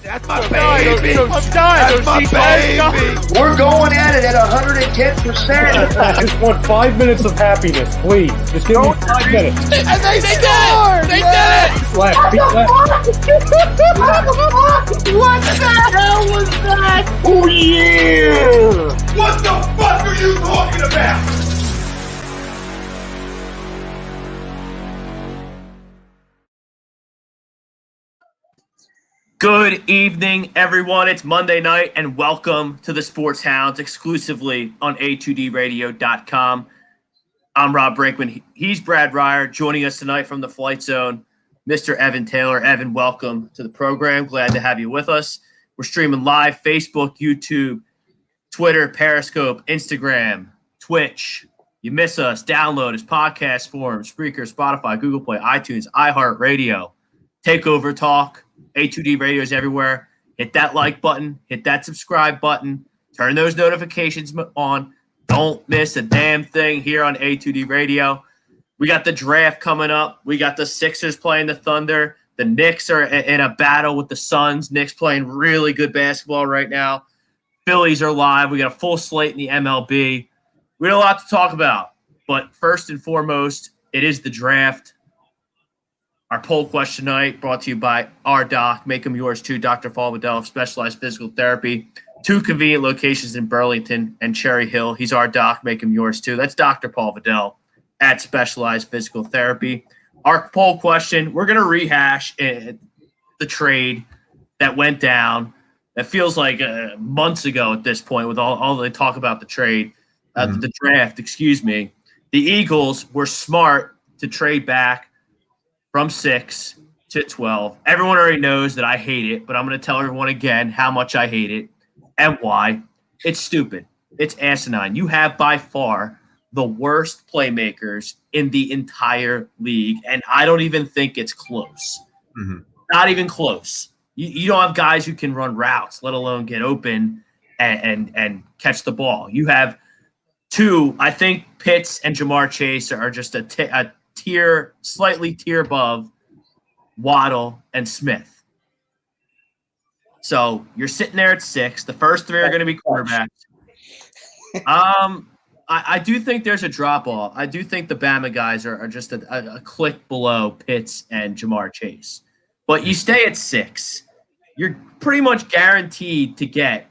That's my baby. That's my baby. We're going at it at 110%. I just want 5 minutes of happiness, please. Just give me 5 minutes. And they scored! They did it! Left, feet left. What the hell was that? Oh, yeah! What the fuck are you talking about? Good evening, everyone. It's Monday night, and welcome to the Sports Hounds exclusively on A2DRadio.com. I'm Rob Brinkman. He's Brad Ryer. Joining us tonight from the Flight Zone, Mr. Evan Taylor. Evan, welcome to the program. Glad to have you with us. We're streaming live Facebook, YouTube, Twitter, Periscope, Instagram, Twitch. You miss us, download us, podcast form, Spreaker, Spotify, Google Play, iTunes, iHeartRadio, Takeover Talk. A2D Radio is everywhere. Hit that like button. Hit that subscribe button. Turn those notifications on. Don't miss a damn thing here on A2D Radio. We got the draft coming up. We got the Sixers playing the Thunder. The Knicks are in a battle with the Suns. Knicks playing really good basketball right now. Phillies are live. We got a full slate in the MLB. We got a lot to talk about. But first and foremost, it is the draft. Our poll question tonight brought to you by our doc. Make them yours too. Dr. Paul Waddell of Specialized Physical Therapy. 2 convenient locations in Burlington and Cherry Hill. He's our doc. Make him yours too. That's Dr. Paul Waddell at Specialized Physical Therapy. Our poll question, we're going to rehash the trade that went down. That feels like months ago at this point with all the talk about the trade, the draft, excuse me. The Eagles were smart to trade back from 6 to 12. Everyone already knows that I hate it, but I'm going to tell everyone again how much I hate it and why. It's stupid. It's asinine. You have by far the worst playmakers in the entire league, and I don't even think it's close. Not even close. You don't have guys who can run routes, let alone get open and catch the ball. You have 2, I think Pitts and Jamar Chase are just a slightly tier above Waddle and Smith. So you're sitting there at 6. The first 3 are going to be quarterbacks. I do think there's a drop off. I do think the Bama guys are just a click below Pitts and Jamar Chase. But you stay at 6. You're pretty much guaranteed to get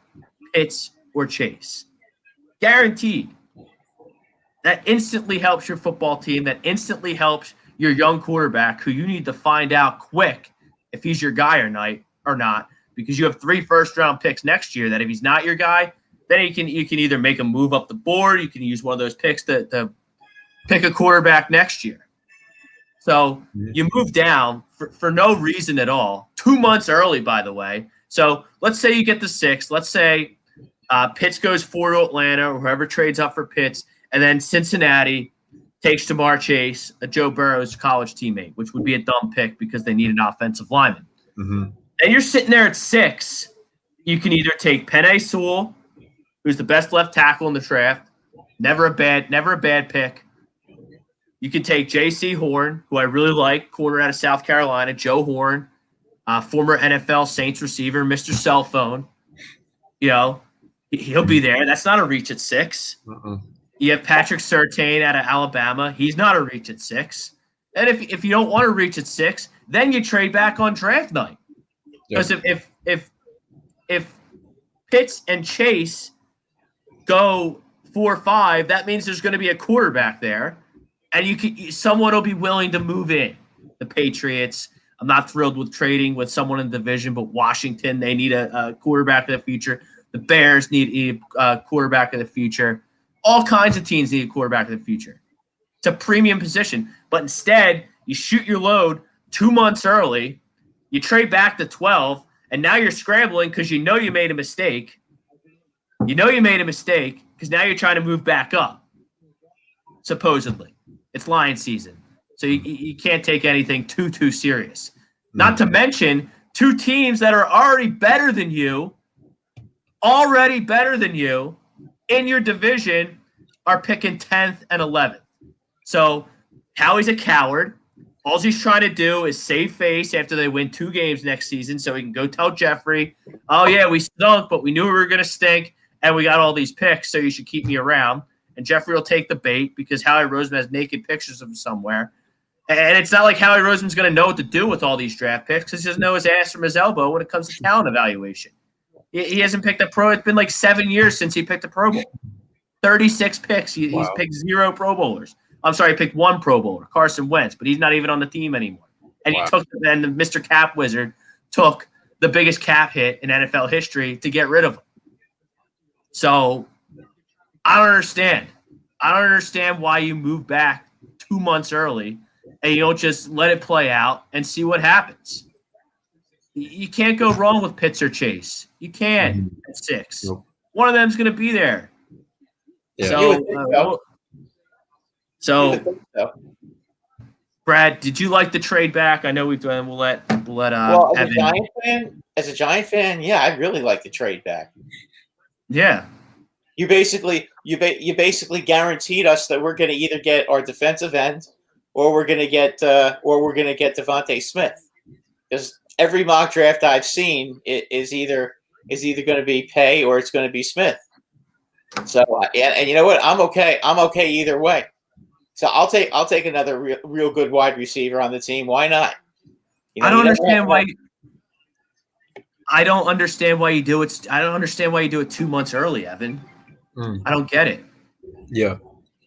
Pitts or Chase. Guaranteed. That instantly helps your football team. That instantly helps your young quarterback who you need to find out quick if he's your guy or not, because you have 3 first-round picks next year that if he's not your guy, then you can either make him move up the board, you can use one of those picks to pick a quarterback next year. So you move down for no reason at all. 2 months early, by the way. So let's say you get the 6. Let's say Pitts goes 4 to Atlanta or whoever trades up for Pitts. And then Cincinnati takes Jamar Chase, a Joe Burrow's college teammate, which would be a dumb pick because they need an offensive lineman. And you're sitting there at 6. You can either take Penei Sewell, who's the best left tackle in the draft, never a bad pick. You can take J.C. Horn, who I really like, corner out of South Carolina, Joe Horn, former NFL Saints receiver, Mr. Cell Phone. You know, he'll be there. That's not a reach at 6. You have Patrick Surtain out of Alabama. He's not a reach at 6. And if you don't want to reach at 6, then you trade back on draft night. Because if Pitts and Chase go 4 or 5, that means there's going to be a quarterback there, and someone will be willing to move in. The Patriots. I'm not thrilled with trading with someone in the division, but Washington, they need a quarterback of the future. The Bears need a quarterback of the future. All kinds of teams need a quarterback of the future. It's a premium position. But instead, you shoot your load 2 months early, you trade back to 12, and now you're scrambling because you know you made a mistake. You know you made a mistake because now you're trying to move back up, supposedly. It's lion season. So you can't take anything too serious. Not to mention 2 teams that are already better than you in your division are picking 10th and 11th. So Howie's a coward All he's trying to do is save face after they win 2 games next season so he can go tell Jeffrey, oh, yeah, we stunk, but we knew we were going to stink, and we got all these picks, so you should keep me around. And Jeffrey will take the bait because Howie Roseman has naked pictures of him somewhere. And it's not like Howie Roseman's going to know what to do with all these draft picks because he doesn't know his ass from his elbow when it comes to talent evaluation. He hasn't picked a pro. It's been like 7 years since he picked a Pro Bowl. 36 picks. He's picked 0 Pro Bowlers. I'm sorry, he picked 1 Pro Bowler, Carson Wentz, but he's not even on the team anymore. And the Mr. Cap Wizard took the biggest cap hit in NFL history to get rid of him. So I don't understand. I don't understand why you move back 2 months early and you don't just let it play out and see what happens. You can't go wrong with Pitts or Chase. You can at 6. Nope. One of them's going to be there. Yeah. So, Brad, did you like the trade back? I know we've done. We'll let Evan. As a Giant fan, yeah, I really like the trade back. Yeah. You basically guaranteed us that we're going to either get our defensive end or we're going to get Devontae Smith, because every mock draft I've seen is either going to be Pay or it's going to be Smith. So and you know what, I'm okay either way. So I'll take another real good wide receiver on the team. Why not? I don't understand why. I don't understand why you do it. I don't understand why you do it 2 months early, Evan. I don't get it. Yeah,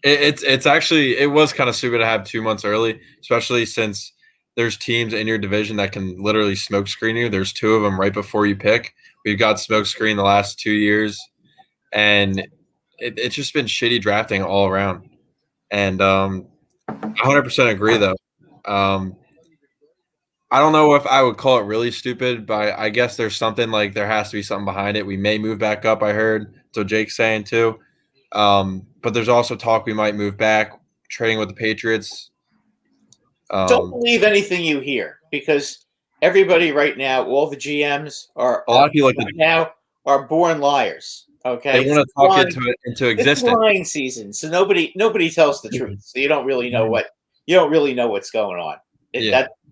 it's actually, it was kind of stupid to have 2 months early, especially since there's teams in your division that can literally smoke screen you. There's 2 of them right before you pick. We've got smoke screen the last 2 years, and it's just been shitty drafting all around. And I 100% agree, though. I don't know if I would call it really stupid, but I guess there's something, like there has to be something behind it. We may move back up, I heard. So Jake's saying too. But there's also talk we might move back, trading with the Patriots. Don't believe anything you hear, because everybody right now, all the GMs are a lot of people now are born liars. Okay, they want to talk into existence. It's lying season, so nobody tells the truth. So you don't really know what's going on.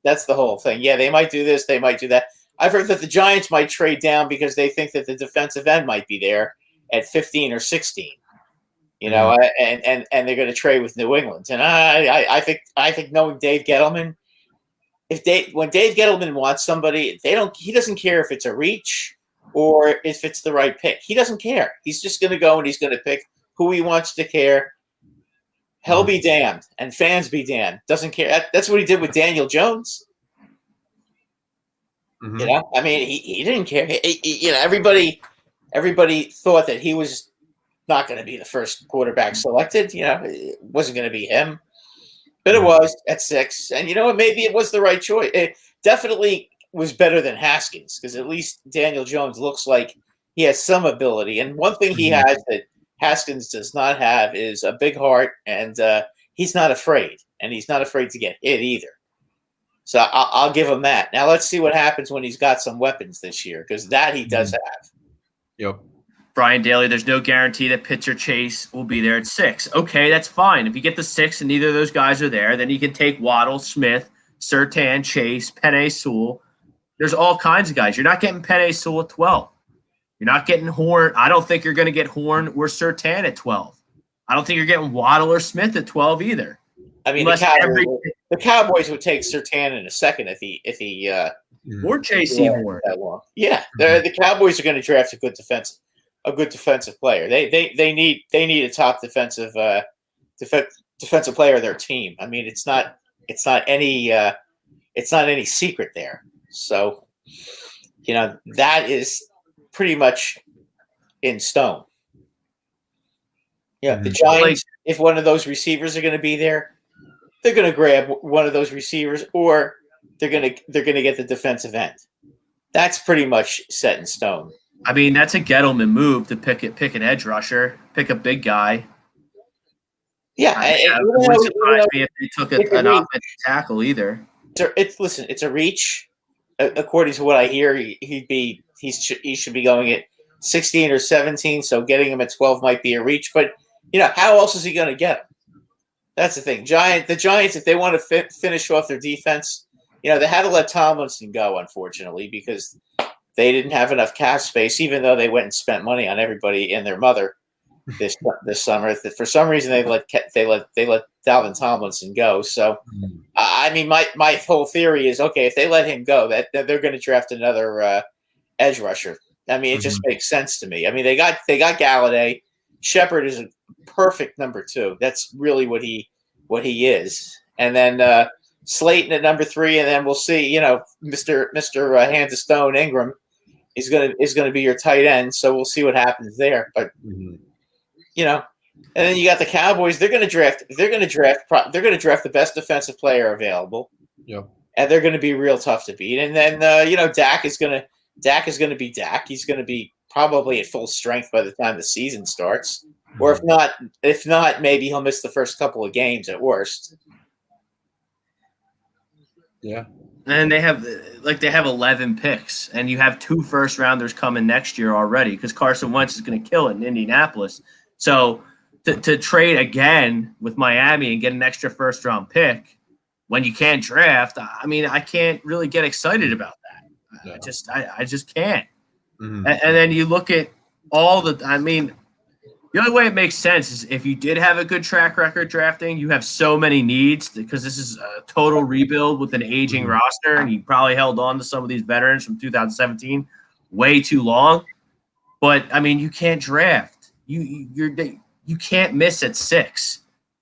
That's the whole thing. Yeah, they might do this, they might do that. I've heard that the Giants might trade down because they think that the defensive end might be there at 15 or 16. You know, and they're going to trade with New England. And I think knowing Dave Gettleman, when Dave Gettleman wants somebody, he doesn't care if it's a reach or if it's the right pick. He doesn't care. He's just going to go and he's going to pick who he wants to care. Hell be damned, and fans be damned. Doesn't care. That's what he did with Daniel Jones. Mm-hmm. You know, I mean, he didn't care. Everybody thought that he was not going to be the first quarterback selected. You know, it wasn't going to be him, but it was at 6. And you know what? Maybe it was the right choice. It definitely was better than Haskins, because at least Daniel Jones looks like he has some ability. And one thing he has that Haskins does not have is a big heart, and he's not afraid, and he's not afraid to get hit either. So I'll give him that. Now let's see what happens when he's got some weapons this year, because that he does have. Yep. Brian Daly, there's no guarantee that Pitts or Chase will be there at 6. Okay, that's fine. If you get the 6 and neither of those guys are there, then you can take Waddle, Smith, Surtain, Chase, Penei Sewell. There's all kinds of guys. You're not getting Penei Sewell at 12. You're not getting Horn. I don't think you're going to get Horn or Surtain at 12. I don't think you're getting Waddle or Smith at 12 either. I mean, the Cowboys would take Surtain in a second if he or Chase Horn. That long. Yeah, the Cowboys are going to draft a good defensive player. They need a top defensive player of their team. I mean, it's not any secret there. So, you know, that is pretty much in stone. Yeah, the Giants, if one of those receivers are going to be there, they're going to grab one of those receivers, or they're going to get the defensive end. That's pretty much set in stone. I mean, that's a Gettleman move to pick an edge rusher, pick a big guy. Yeah, it wouldn't surprise me if they took an offensive tackle either. It's a reach. According to what I hear, he should be going at 16 or 17. So getting him at 12 might be a reach. But you know, how else is he going to get him? That's the thing. The Giants, if they want to finish off their defense, they had to let Tomlinson go, unfortunately, because they didn't have enough cap space, even though they went and spent money on everybody and their mother this summer. For some reason, they let Dalvin Tomlinson go. So, I mean, my whole theory is, okay, if they let him go, that they're going to draft another edge rusher. I mean, it just makes sense to me. I mean, they got Galladay. Shepard is a perfect number 2. That's really what he is. And then Slayton at number 3, and then we'll see. Mr. Hands of Stone Ingram is gonna be your tight end. So we'll see what happens there. But and then you got the Cowboys. They're gonna draft the best defensive player available. Yep. And they're gonna be real tough to beat. And then Dak is gonna be Dak. He's gonna be probably at full strength by the time the season starts. Or if not, maybe he'll miss the first couple of games at worst. Yeah. And they have 11 picks, and you have 2 first-rounders coming next year already because Carson Wentz is going to kill it in Indianapolis. So to trade again with Miami and get an extra first-round pick when you can't draft, I mean, I can't really get excited about that. Yeah. I just can't. Mm-hmm. And then you look at the only way it makes sense is if you did have a good track record drafting, you have so many needs because this is a total rebuild with an aging roster, and you probably held on to some of these veterans from 2017 way too long. But, I mean, you can't draft. You can't miss at 6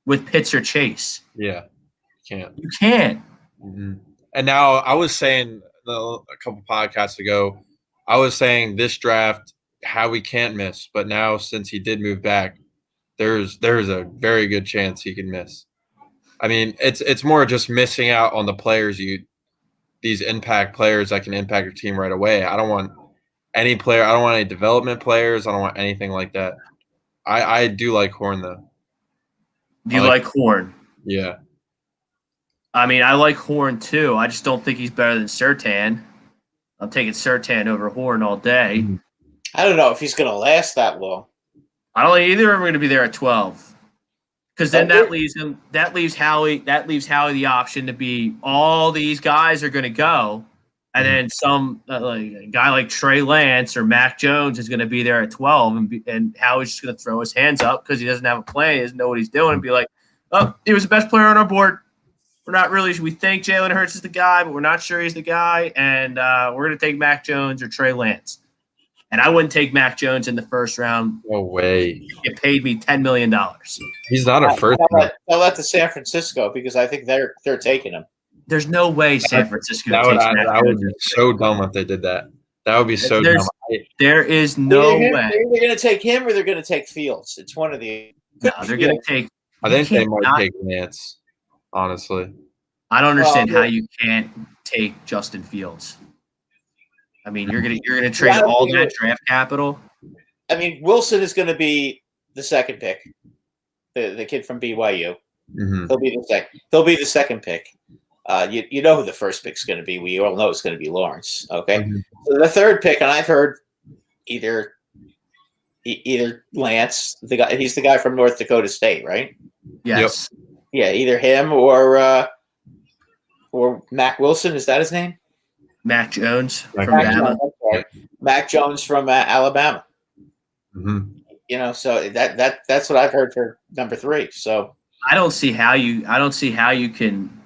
with Pitts or Chase. Yeah, you can't. You can't. Mm-hmm. And now I was saying a couple podcasts ago, I was saying this draft, how we can't miss, but now since he did move back, there's a very good chance he can miss. I mean, it's more just missing out on the players these impact players that can impact your team right away. I don't want any player. I don't want any development players. I don't want anything like that. I do like Horn though. Do you like Horn? Yeah. I mean, I like Horn too. I just don't think he's better than Surtain. I'm taking Surtain over Horn all day. I don't know if he's going to last that long. I don't think either of them are going to be there at 12, because then that leaves Howie the option to be all these guys are going to go, and then some like a guy like Trey Lance or Mac Jones is going to be there at 12, and Howie's just going to throw his hands up because he doesn't have a plan, he doesn't know what he's doing, and be like, oh, he was the best player on our board. We think Jalen Hurts is the guy, but we're not sure he's the guy, and we're going to take Mac Jones or Trey Lance. And I wouldn't take Mac Jones in the first round. No way. It paid me $10 million. He's not a first round. I'll let the San Francisco because I think they're taking him. There's no way San Francisco takes Mac Jones. That would be so dumb if they did that. That would be so dumb. There is no way. They're going to take him or they're going to take Fields. It's one of the. No, they're going to take. I think they might take Lance, honestly. I don't understand how you can't take Justin Fields. I mean, you're gonna trade all that draft capital. I mean, Wilson is going to be the second pick, the kid from BYU. Mm-hmm. He'll be the second pick. You know who the first pick's going to be. We all know it's going to be Lawrence. Okay, so the third pick, and I've heard either Lance, he's the guy from North Dakota State, right? Yes. Yep. Yeah, either him or Mac Wilson. Is that his name? Mac Jones from Alabama. Mac Jones from Alabama. Mm-hmm. So that's what I've heard for number 3. So I don't see how you can.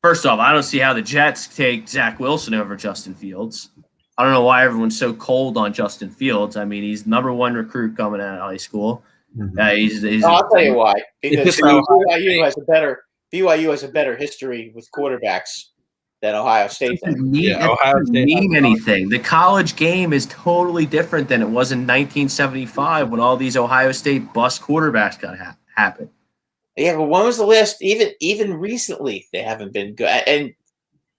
First off, I don't see how the Jets take Zach Wilson over Justin Fields. I don't know why everyone's so cold on Justin Fields. I mean, he's number 1 recruit coming out of high school. Mm-hmm. I'll tell you why. Because BYU has a better history with quarterbacks than Ohio State. Ohio State mean anything. The college game is totally different than it was in 1975 when all these Ohio State bust quarterbacks got happen. Yeah, but when was the last? Even recently, they haven't been good. And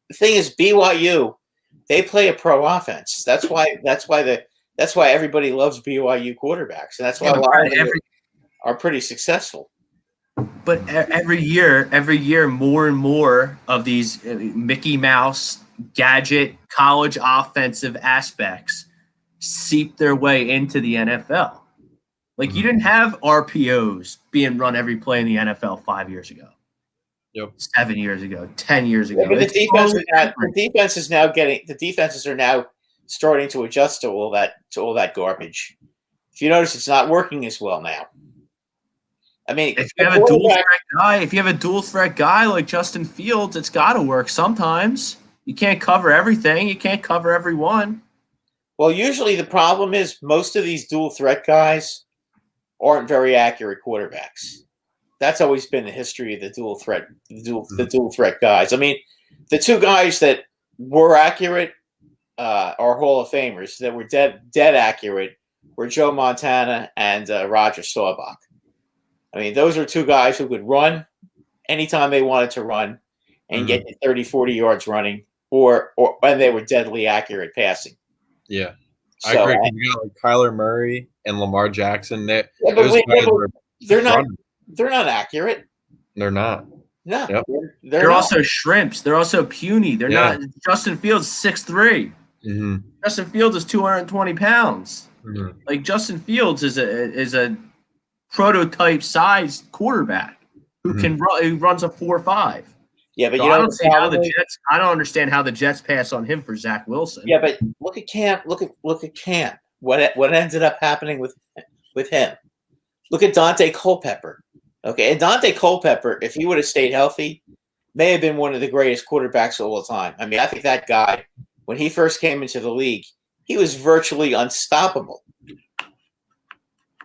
the thing is, BYU, they play a pro offense. That's why everybody loves BYU quarterbacks, and that's why a lot of them are pretty successful. But every year, more and more of these Mickey Mouse gadget college offensive aspects seep their way into the NFL. Like, you didn't have RPOs being run every play in the NFL 5 years ago. Yep. 7 years ago, 10 years ago. Yeah, but the defenses are now starting to adjust to all that garbage. If you notice, it's not working as well now. I mean, if you have a dual threat guy like Justin Fields, it's got to work sometimes. You can't cover everything. You can't cover everyone. Well, usually the problem is most of these dual threat guys aren't very accurate quarterbacks. That's always been the history of the dual threat guys. I mean, the two guys that were accurate are Hall of Famers that were dead accurate were Joe Montana and Roger Staubach. I mean, those are two guys who could run anytime they wanted to run and get 30, 40 yards running, or when they were deadly accurate passing. Yeah. So, I agree. You got like Kyler Murray and Lamar Jackson. They're not accurate. They're not. No. Yep. They're also shrimps. They're also puny. They're not. Justin Fields 6'3". Mm-hmm. Justin Fields is 220 pounds. Mm-hmm. Like, Justin Fields is a prototype sized quarterback who can run. Who runs a 4.5. Yeah, but so I don't see how the Jets. I don't understand how the Jets pass on him for Zach Wilson. Yeah, but look at Cam. Look at Cam. What ended up happening with him? Look at Dante Culpepper. Okay, and Dante Culpepper, if he would have stayed healthy, may have been one of the greatest quarterbacks of all time. I mean, I think that guy, when he first came into the league, he was virtually unstoppable.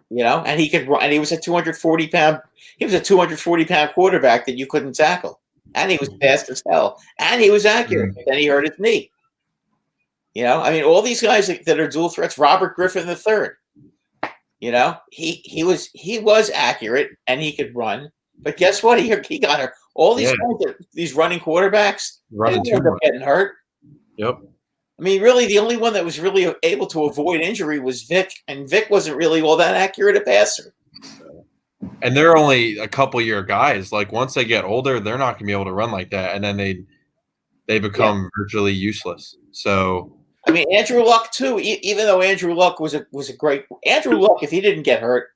You know, and he could run, and he was a 240-pound. He was a 240-pound quarterback that you couldn't tackle, and he was fast as hell, and he was accurate. But then he hurt his knee. You know, I mean, all these guys that are dual threats. Robert Griffin III. You know, he was accurate and he could run, but guess what? He got hurt. All these guys, these running quarterbacks, they ended up getting hurt. Yep. I mean, really, the only one that was really able to avoid injury was Vic, and Vic wasn't really all that accurate a passer. And they're only a couple year guys. Like, once they get older, they're not going to be able to run like that, and then they become virtually useless. So. I mean, Andrew Luck too. Even though Andrew Luck was a great Andrew Luck, if he didn't get hurt,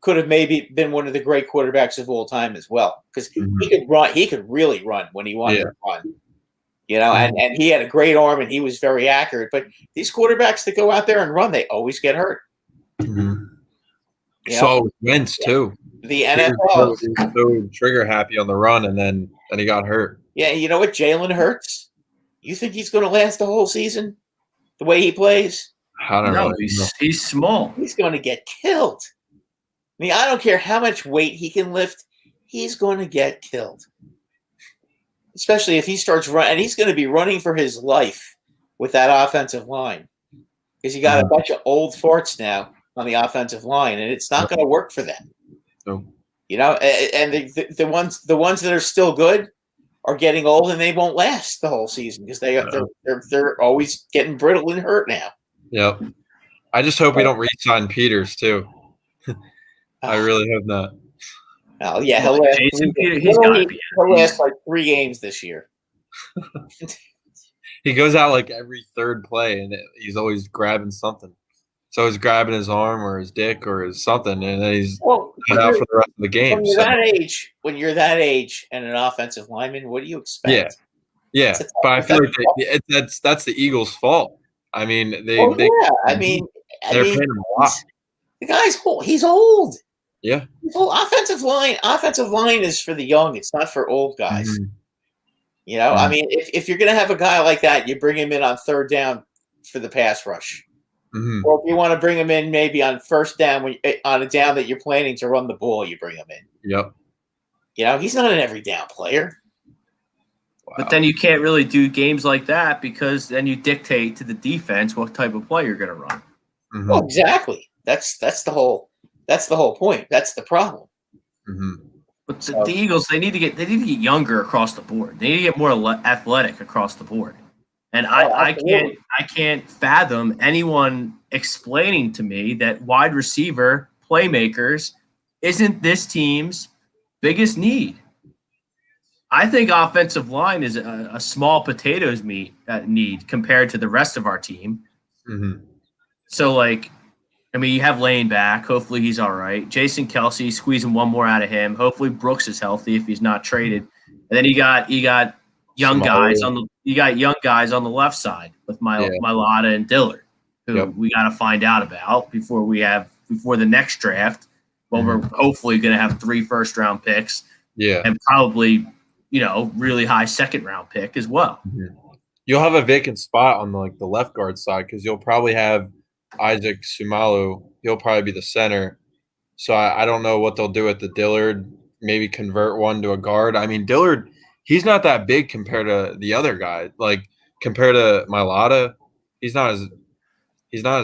could have maybe been one of the great quarterbacks of all time as well. Because he could run. He could really run when he wanted to run. You know, and he had a great arm and he was very accurate. But these quarterbacks that go out there and run, they always get hurt. Mm-hmm. So Wentz too. The NFL so trigger happy on the run, and then he got hurt. Yeah, you know what? Jalen Hurts. You think he's going to last the whole season? The way he plays? I don't know. He's small. He's going to get killed. I mean, I don't care how much weight he can lift. He's going to get killed. Especially if he starts running. And he's going to be running for his life with that offensive line. Because you got a bunch of old farts now on the offensive line. And it's not going to work for them. No. You know, and the ones that are still good are getting old and they won't last the whole season because they're always getting brittle and hurt now. Yep. I just hope we don't re-sign Peters too. I really hope not. Oh yeah, he'll last like 3 games this year. He goes out like every third play and he's always grabbing something. So he's grabbing his arm or his dick or his something, and then he's out for the rest of the game. When you're that age and an offensive lineman, what do you expect? Yeah. But I feel like that's the Eagles' fault. I mean, they're paying him a lot. The guy's old. He's old. Yeah. Offensive line is for the young. It's not for old guys. Mm-hmm. You know, I mean, if you're going to have a guy like that, you bring him in on third down for the pass rush. Mm-hmm. Or if you want to bring him in maybe on first down, on a down that you're planning to run the ball, you bring him in. Yep. You know, he's not an every down player. Wow. But then you can't really do games like that because then you dictate to the defense what type of play you're going to run. Mm-hmm. Well, exactly. That's the whole point. That's the problem. Mm-hmm. But the Eagles, they need to get younger across the board. They need to get more athletic across the board. And I can't fathom anyone explaining to me that wide receiver playmakers isn't this team's biggest need. I think offensive line is a small potatoes need compared to the rest of our team. Mm-hmm. So, like, I mean, you have Lane back. Hopefully he's all right. Jason Kelsey, squeezing one more out of him. Hopefully Brooks is healthy if he's not traded. And then you got young guys on the left side with Mailata and Dillard, who we got to find out about before the next draft, when we're hopefully going to have 3 first-round picks. Yeah, and probably really high second-round pick as well. You'll have a vacant spot on the left guard side because you'll probably have Isaac Sumalu. He'll probably be the center. So I don't know what they'll do with the Dillard. Maybe convert one to a guard. I mean, Dillard, he's not that big compared to the other guy. Like compared to Mailata, he's not as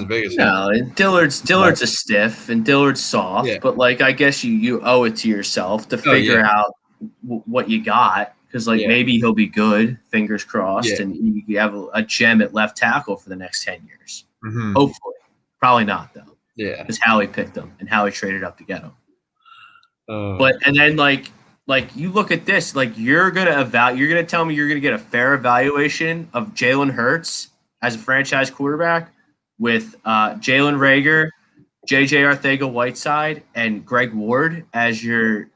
big as him. No, Dillard's a stiff and Dillard's soft. Yeah. But I guess you owe it to yourself to figure out what you got. Because maybe he'll be good, fingers crossed, and you have a gem at left tackle for the next 10 years. Mm-hmm. Hopefully. Probably not, though. Yeah. Because Howie picked him and Howie traded up to get him. And then you look at this, you're gonna tell me you're gonna get a fair evaluation of Jalen Hurts as a franchise quarterback with Jalen Reagor, JJ Arcega-Whiteside, and Greg Ward as your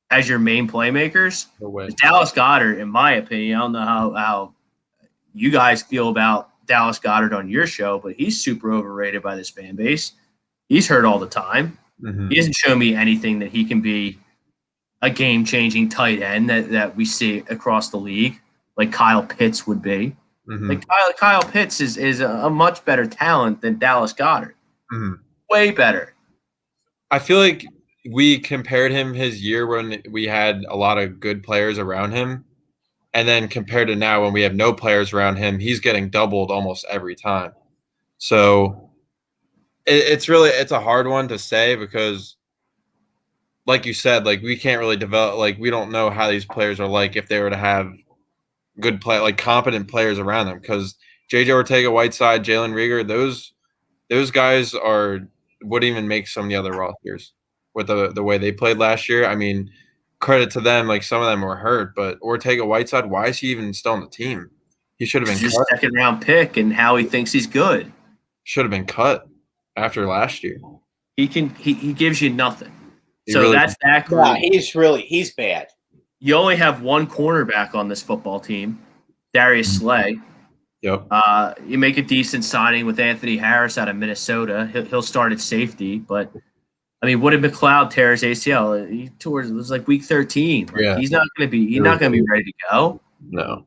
main playmakers. No way. Dallas Goddard, in my opinion, I don't know how you guys feel about Dallas Goddard on your show, but he's super overrated by this fan base. He's hurt all the time. Mm-hmm. He hasn't shown me anything that he can be a game-changing tight end that we see across the league, like Kyle Pitts would be. Mm-hmm. Kyle Pitts is a much better talent than Dallas Goddard. Mm-hmm. Way better. I feel like we compared him his year when we had a lot of good players around him, and then compared to now when we have no players around him, he's getting doubled almost every time. So it's a hard one to say because, like you said, we can't really develop. We don't know how these players are if they were to have good competent players around them. Because JJ Arcega-Whiteside, Jalen Reagor, those guys wouldn't even make some of the other rosters with the way they played last year. I mean, credit to them. Some of them were hurt, but Arcega-Whiteside, why is he even still on the team? He should have been cut. Second round pick, and Howie thinks he's good. Should have been cut after last year. He gives you nothing. That's that group. Yeah, he's bad. You only have one cornerback on this football team, Darius Slay. Yep. You make a decent signing with Anthony Harris out of Minnesota. He'll start at safety, but I mean, what did McLeod tear his ACL? He tore it was week 13. He's not going to be ready to go. No.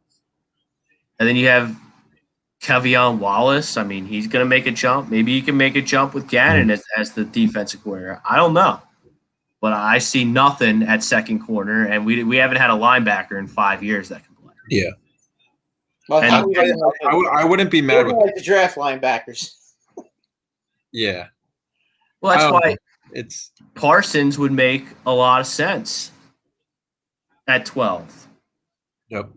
And then you have Kevion Wallace. I mean, he's going to make a jump. Maybe he can make a jump with Gannon as the defensive coordinator. I don't know. But I see nothing at second corner, and we haven't had a linebacker in 5 years that can play. Yeah. Well, I wouldn't be mad with the draft linebackers. Yeah. Well, that's why Parsons would make a lot of sense at 12. Yep.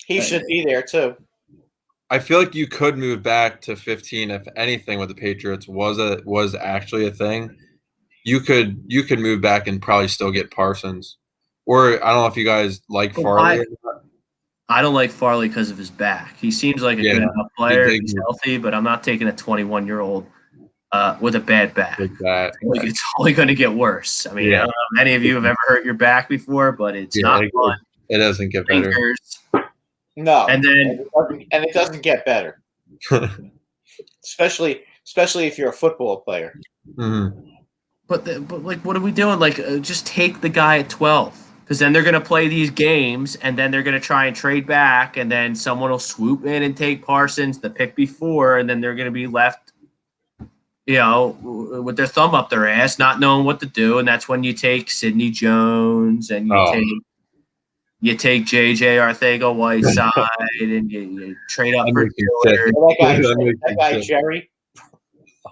He should be there too. I feel like you could move back to 15 if anything with the Patriots was actually a thing. You could move back and probably still get Parsons. Or I don't know if you guys like Farley. I don't like Farley because of his back. He seems like a good enough player. He's healthy, but I'm not taking a 21-year-old with a bad back. It's only going to get worse. I mean, I don't know if any of you have ever hurt your back before, but it's not fun. It doesn't get better. No, and it doesn't get better, especially if you're a football player. Mm-hmm. But what are we doing? Just take the guy at 12, because then they're going to play these games, and then they're going to try and trade back, and then someone will swoop in and take Parsons the pick before, and then they're going to be left, with their thumb up their ass, not knowing what to do, and that's when you take Sidney Jones and you take JJ Arcega-Whiteside and you trade up for Dillard. That guy Jerry.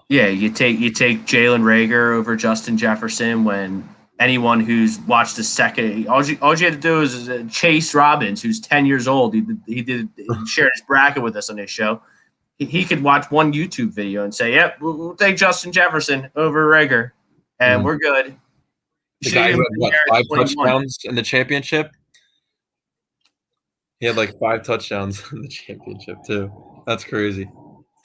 Yeah, you take Jalen Reagor over Justin Jefferson. When anyone who's watched the second, all you had to do is Chase Robbins, who's 10 years old. He shared his bracket with us on his show. He could watch one YouTube video and say, "Yep, we'll take Justin Jefferson over Reagor, and we're good." The guy who had 5 touchdowns in the championship. He had 5 touchdowns in the championship too. That's crazy.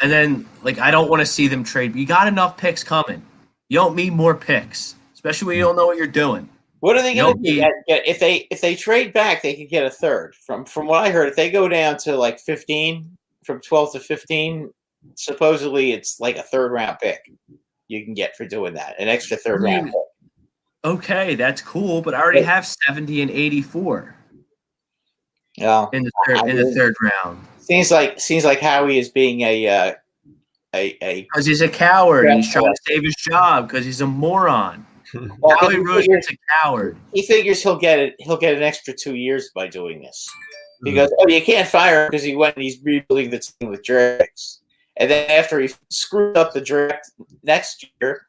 And then, like, I don't want to see them trade. You got enough picks coming. You don't need more picks, especially when you don't know what you're doing. What are they going to do? If they trade back, they could get a third. From what I heard, if they go down to like 15, from 12 to 15, supposedly it's like a third-round pick you can get for doing that, an extra third-round pick. Okay, that's cool, but I already have 70 and 84 in the third round. Seems like Howie is being a because he's a coward. And he's trying to save his job because he's a moron. Well, Howie Roseman's a coward. He figures he'll get an extra 2 years by doing this. Because you can't fire him because he went and he's rebuilding the team with drafts. And then after he screwed up the draft next year,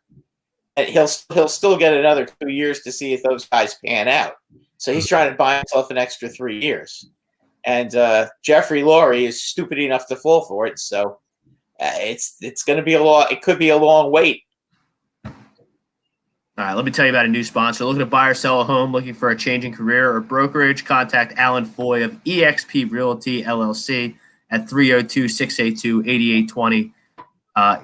and he'll still get another 2 years to see if those guys pan out. So he's trying to buy himself an extra 3 years. And Jeffrey Lurie is stupid enough to fall for it. So it's going to be it could be a long wait. All right, let me tell you about a new sponsor. Looking to buy or sell a home, looking for a changing career or brokerage, contact Alan Foy of eXp Realty LLC at 302-682-8820.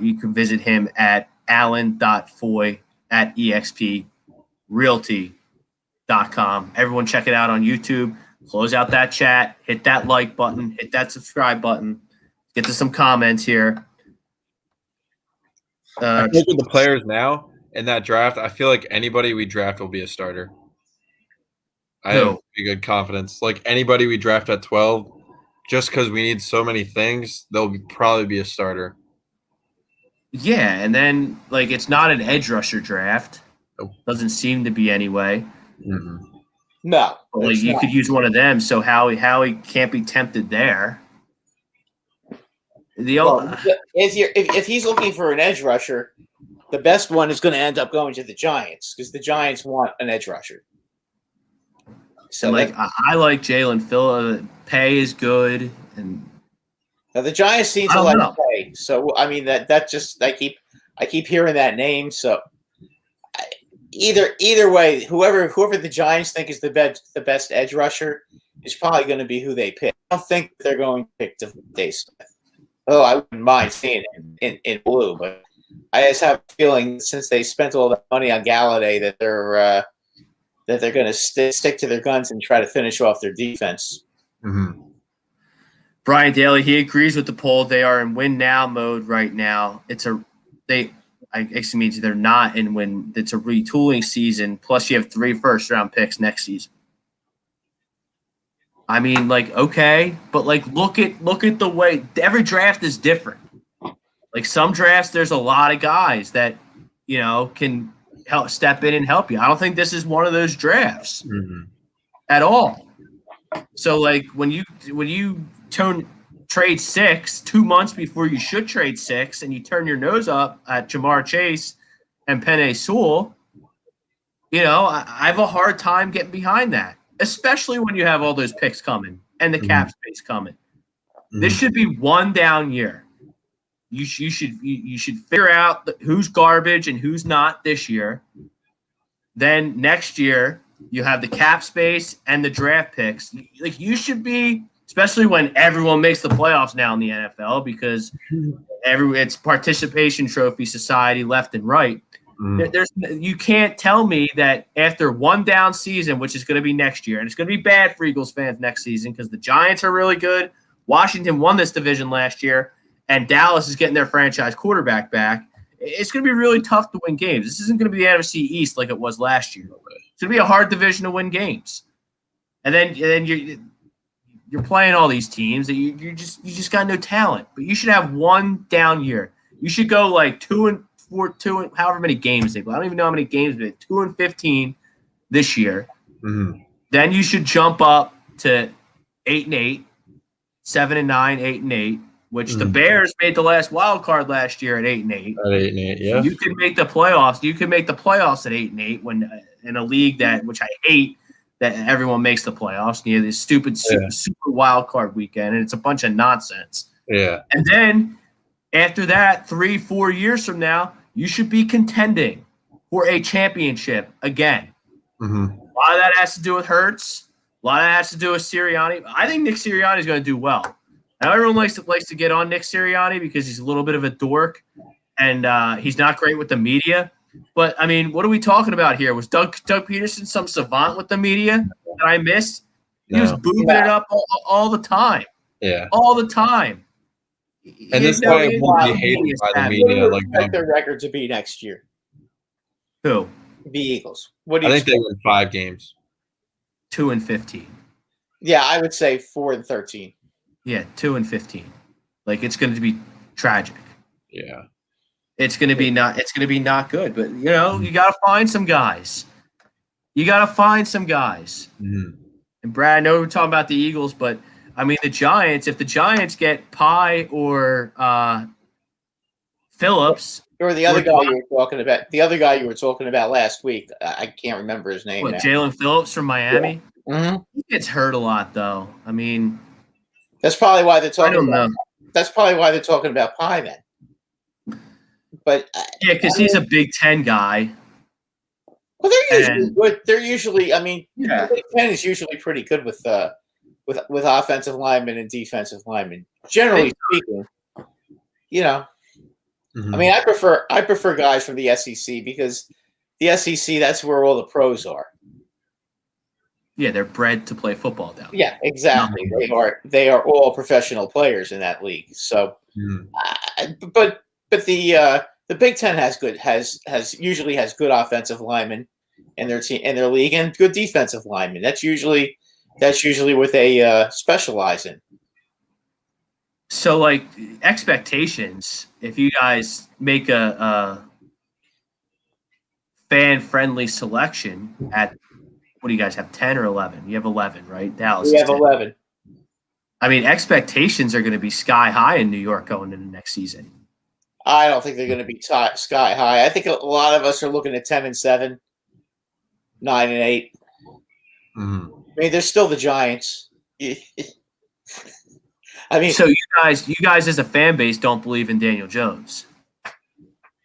You can visit him at alan.foy@exprealty.com. Everyone check it out on YouTube. Close out that chat. Hit that like button. Hit that subscribe button. Get to some comments here. I think with the players now in that draft, I feel like anybody we draft will be a starter. I have pretty good confidence. Like anybody we draft at 12, just because we need so many things, they'll probably be a starter. Yeah, and then like it's not an edge rusher draft. Doesn't seem to be anyway. Mm-hmm. No, but, like you could use one of them. So Howie can't be tempted there. If he's looking for an edge rusher, the best one is going to end up going to the Giants because the Giants want an edge rusher. So I like Jalen Phillips. Pay is good, and now the Giants seem to like Pay. So I mean that just I keep hearing that name. So either way, whoever the Giants think is the best edge rusher is probably going to be who they pick. I don't think they're going to pick Dave Smith. Oh, I wouldn't mind seeing it in blue, but I just have a feeling since they spent all that money on Galladay that they're going to stick to their guns and try to finish off their defense. Mm-hmm. Brian Daly, he agrees with the poll. They are in win now mode right now. They're not in win. It's a retooling season. Plus, you have 3 first-round picks next season. I mean, like, okay, but like, look at the way every draft is different. Like some drafts, there's a lot of guys that can help step in and help you. I don't think this is one of those drafts at all. So, like, when you trade 6 2 months before you should trade 6, and you turn your nose up at Jamar Chase and Penei Sewell, I have a hard time getting behind that. Especially when you have all those picks coming and the cap space coming. This should be one down year. You should figure out who's garbage and who's not this year. Then next year you have the cap space and the draft picks. Like you should be, especially when everyone makes the playoffs now in the NFL because it's participation trophy society left and right. You can't tell me that after one down season, which is going to be next year, and it's going to be bad for Eagles fans next season because the Giants are really good. Washington won this division last year, and Dallas is getting their franchise quarterback back. It's going to be really tough to win games. This isn't going to be the NFC East like it was last year. It's going to be a hard division to win games. And then you're playing all these teams that you just got no talent. But you should have one down year. You should go like 2 however many games they play. I don't even know how many games, but 2-15 this year. Mm-hmm. Then you should jump up to 8-8, 7-9, 8-8, which the Bears made the last wild card last year at 8-8. At 8-8, yeah. You could make the playoffs. You could make the playoffs at 8-8 when in a league which I hate that everyone makes the playoffs. You have this stupid super wild card weekend, and it's a bunch of nonsense. Yeah. And then after that, 3-4 years from now, you should be contending for a championship again. Mm-hmm. A lot of that has to do with Hurts. A lot of that has to do with Sirianni. I think Nick Sirianni is going to do well. Now everyone likes to get on Nick Sirianni because he's a little bit of a dork, and he's not great with the media. But I mean, what are we talking about here? Was Doug Peterson some savant with the media that I missed? He was booming it up all the time. Yeah, all the time. And this guy won't be hated by the media. What do you expect their record to be next year? Who? The Eagles. What do you I think they win 5 games. 2-15. Yeah, I would say 4-13. Yeah, 2-15. Like it's going to be tragic. Yeah. It's going to be not good, but you know, you got to find some guys. Mm-hmm. And Brad, I know we're talking about the Eagles, but I mean the Giants, if the Giants get Pye or Phillips or the other guy you were talking about last week, I can't remember his name. Jalen Phillips from Miami. Yeah. Mm-hmm. He gets hurt a lot though. I mean, that's probably why they're talking. I don't know. That's probably why they're talking about Pye then. But yeah, because he's a Big Ten guy. Well, they're usually good. They're usually, I mean, yeah. Big Ten is usually pretty good with offensive linemen and defensive linemen. Generally speaking, you know. Mm-hmm. I mean, I prefer guys from the SEC because the SEC, that's where all the pros are. Yeah, they're bred to play football down. Yeah, exactly. They are all professional players in that league. So, but the Big Ten usually has good offensive linemen in their team, in their league, and good defensive linemen. That's usually what they specialize in. So, like expectations, if you guys make a fan-friendly selection at what do you guys have, 10 or 11? You have 11, right? Dallas. We have 11. I mean, expectations are going to be sky high in New York going into next season. I don't think they're going to be sky high. I think a lot of us are looking at 10-7, 9-8. Mm-hmm. I mean, there's still the Giants. I mean, so you guys as a fan base don't believe in Daniel Jones.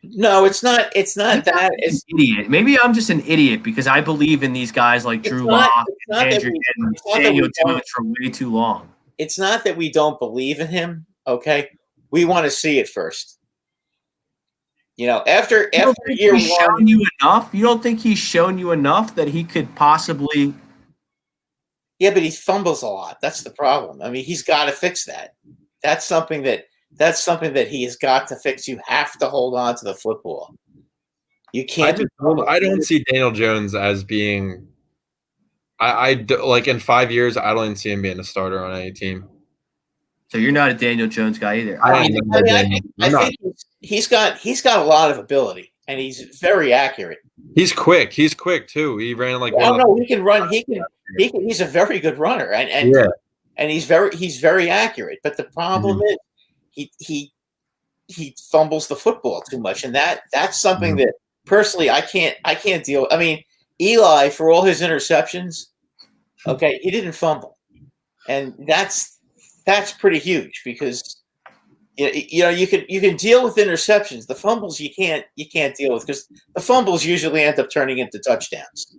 No, it's not. It's not that. It's idiot. Maybe I'm just an idiot because I believe in these guys like Drew Lock and Daniel Jones for way too long. It's not that we don't believe in him. Okay, we want to see it first. You know, after year one, shown you enough. You don't think he's shown you enough that he could possibly? Yeah, but he fumbles a lot. That's the problem. I mean, he's got to fix that. That's something that he has got to fix. You have to hold on to the football. You can't. I don't see Daniel Jones as being. I like in 5 years. I don't even see him being a starter on any team. So you're not a Daniel Jones guy either. I think he's got a lot of ability, and he's very accurate. He's quick. He's quick too. He ran like. I don't know. He can run. He's a very good runner, and he's very accurate. But the problem is. He fumbles the football too much, and that's something that personally I can't deal with. I mean, Eli, for all his interceptions, okay, he didn't fumble, and that's pretty huge because you know you can deal with interceptions. The fumbles you can't deal with because the fumbles usually end up turning into touchdowns,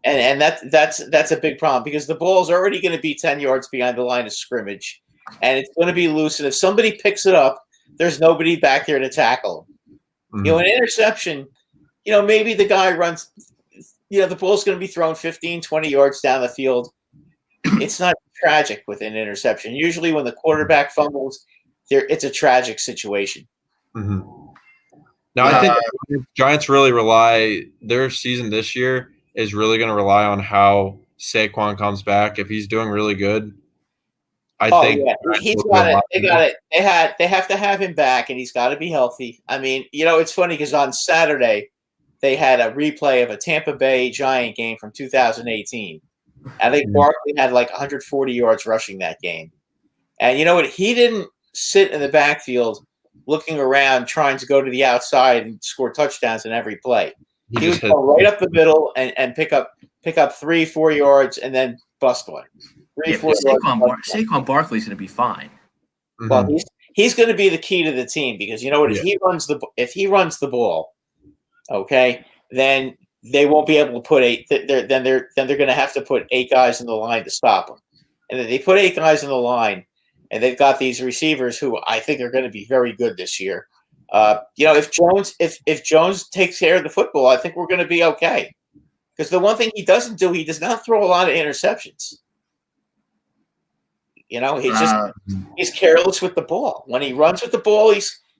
and that's a big problem because the ball's already going to be 10 yards behind the line of scrimmage. And it's going to be loose. And if somebody picks it up, there's nobody back there to tackle. You know, an interception, you know, maybe the guy runs, you know, the ball's going to be thrown 15, 20 yards down the field. It's not tragic with an interception. Usually when the quarterback fumbles, it's a tragic situation. Now, I think the Giants really their season this year is really going to rely on how Saquon comes back. If he's doing really good, I think he's got it. They got it. They have to have him back, and he's got to be healthy. I mean, you know, it's funny because on Saturday they had a replay of a Tampa Bay Giant game from 2018. I think Barkley had like 140 yards rushing that game, and you know what? He didn't sit in the backfield looking around trying to go to the outside and score touchdowns in every play. He would go right up the middle and pick up 3-4 yards and then bust one. Saquon Barkley's going to be fine. Well, he's going to be the key to the team because you know what? If he runs the ball, okay, then they won't be able to put they're going to have to put 8 guys in the line to stop him. And if they put 8 guys in the line, and they've got these receivers who I think are going to be very good this year. If Jones takes care of the football, I think we're going to be okay. Because the one thing he doesn't do, he does not throw a lot of interceptions. He's careless with the ball. When he runs with the ball,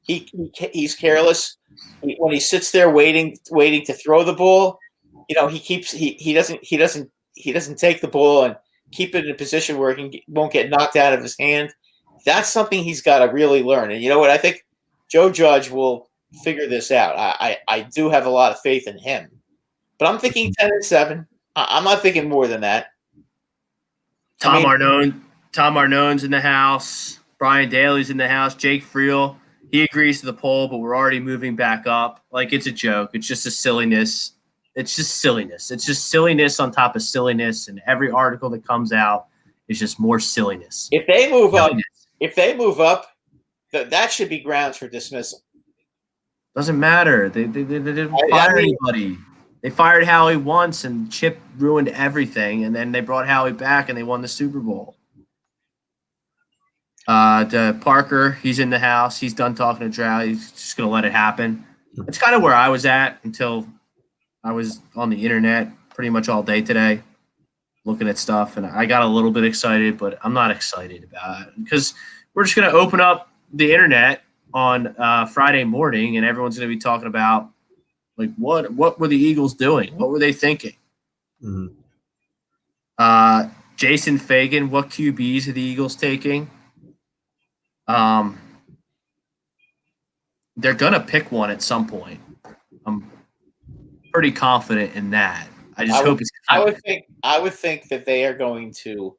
he's careless. When he sits there waiting to throw the ball, he doesn't take the ball and keep it in a position where he won't get knocked out of his hand. That's something he's got to really learn. And you know what? I think Joe Judge will figure this out. I do have a lot of faith in him. But I'm thinking 10-7. I'm not thinking more than that. Tom Arnone's in the house. Brian Daly's in the house. Jake Friel, he agrees to the poll, but we're already moving back up. Like, it's a joke. It's just a silliness. It's just silliness. It's just silliness on top of silliness, and every article that comes out is just more silliness. If they move up, that should be grounds for dismissal. Doesn't matter. They didn't fire anybody. They fired Howie once, and Chip ruined everything, and then they brought Howie back, and they won the Super Bowl. Parker, he's in the house. He's done talking to Drow. He's just going to let it happen. It's kind of where I was at until I was on the internet pretty much all day today looking at stuff, and I got a little bit excited, but I'm not excited about it because we're just going to open up the internet on Friday morning, and everyone's going to be talking about, like, what were the Eagles doing? What were they thinking? Mm-hmm. Jason Fagan, what QBs are the Eagles taking? They're going to pick one at some point. I'm pretty confident in that. I would think that they are going to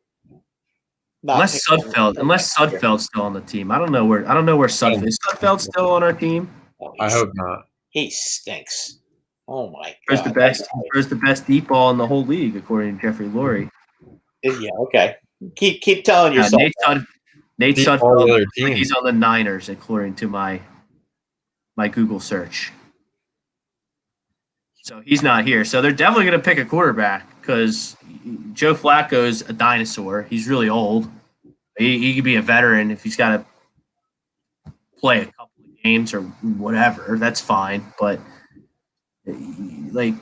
unless Sudfeld's still on the team. I don't know where Sudfeld is. Sudfeld still on our team? I hope not. He stinks. Oh my God! Throws the best deep ball in the whole league, according to Jeffrey Lurie. Yeah. Okay. Keep telling yourself. Nate Sudfeld. He's on the Niners, according to my Google search. So he's not here. So they're definitely going to pick a quarterback because Joe Flacco's a dinosaur. He's really old. He could be a veteran if he's got to play a couple of games or whatever. That's fine. But, like,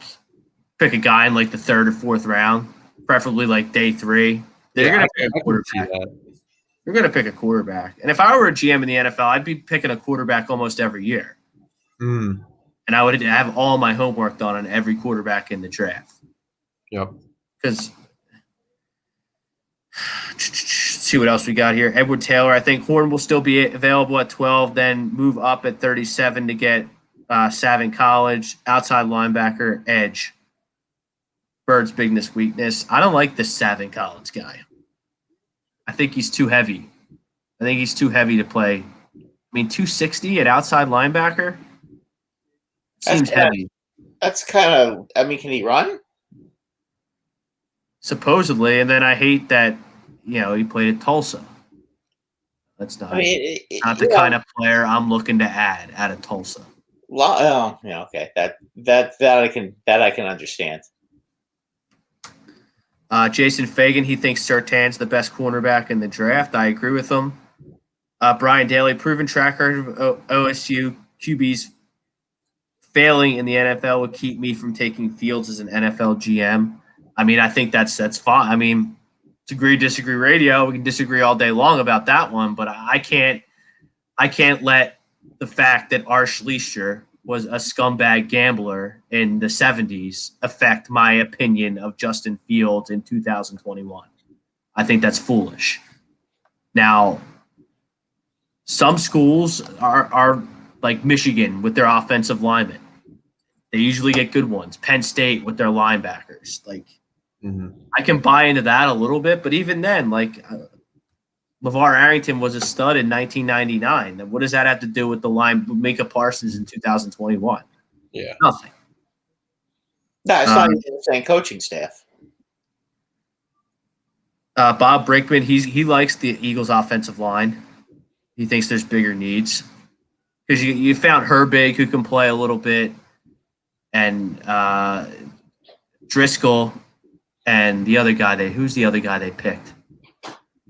pick a guy in, like, the third or fourth round, preferably, like, day 3. They're going to pick a quarterback. You're going to pick a quarterback. And if I were a GM in the NFL, I'd be picking a quarterback almost every year. Mm. And I would have all my homework done on every quarterback in the draft. Yep. Because see what else we got here. Edward Taylor, I think Horn will still be available at 12, then move up at 37 to get Savin College, outside linebacker, edge. Bird's biggest weakness. I don't like this Savin College guy. I think he's too heavy. I think he's too heavy to play. I mean, 260 at outside linebacker seems heavy. That's kind of – I mean, can he run? Supposedly, and then I hate that, he played at Tulsa. That's not, not the kind of player I'm looking to add out of Tulsa. Oh, yeah, okay. That I can understand. Jason Fagan, he thinks Surtain's the best cornerback in the draft. I agree with him. Brian Daly, proven track record of OSU QBs failing in the NFL would keep me from taking Fields as an NFL GM. I mean, I think that's fine. I mean, it's agree, disagree radio. We can disagree all day long about that one, but I can't let the fact that Arsh Leisure was a scumbag gambler in the 70s affect my opinion of Justin Fields in 2021. I think that's foolish. Now, some schools are like Michigan with their offensive linemen. They usually get good ones. Penn State with their linebackers. Like, I can buy into that a little bit, but even then, like, LeVar Arrington was a stud in 1999. And what does that have to do with the line Micah Parsons in 2021? Yeah. Nothing. No, it's not even the same coaching staff. Bob Brinkman, he likes the Eagles' offensive line. He thinks there's bigger needs. Because you found Herbig, who can play a little bit, and Driscoll, and who's the other guy they picked?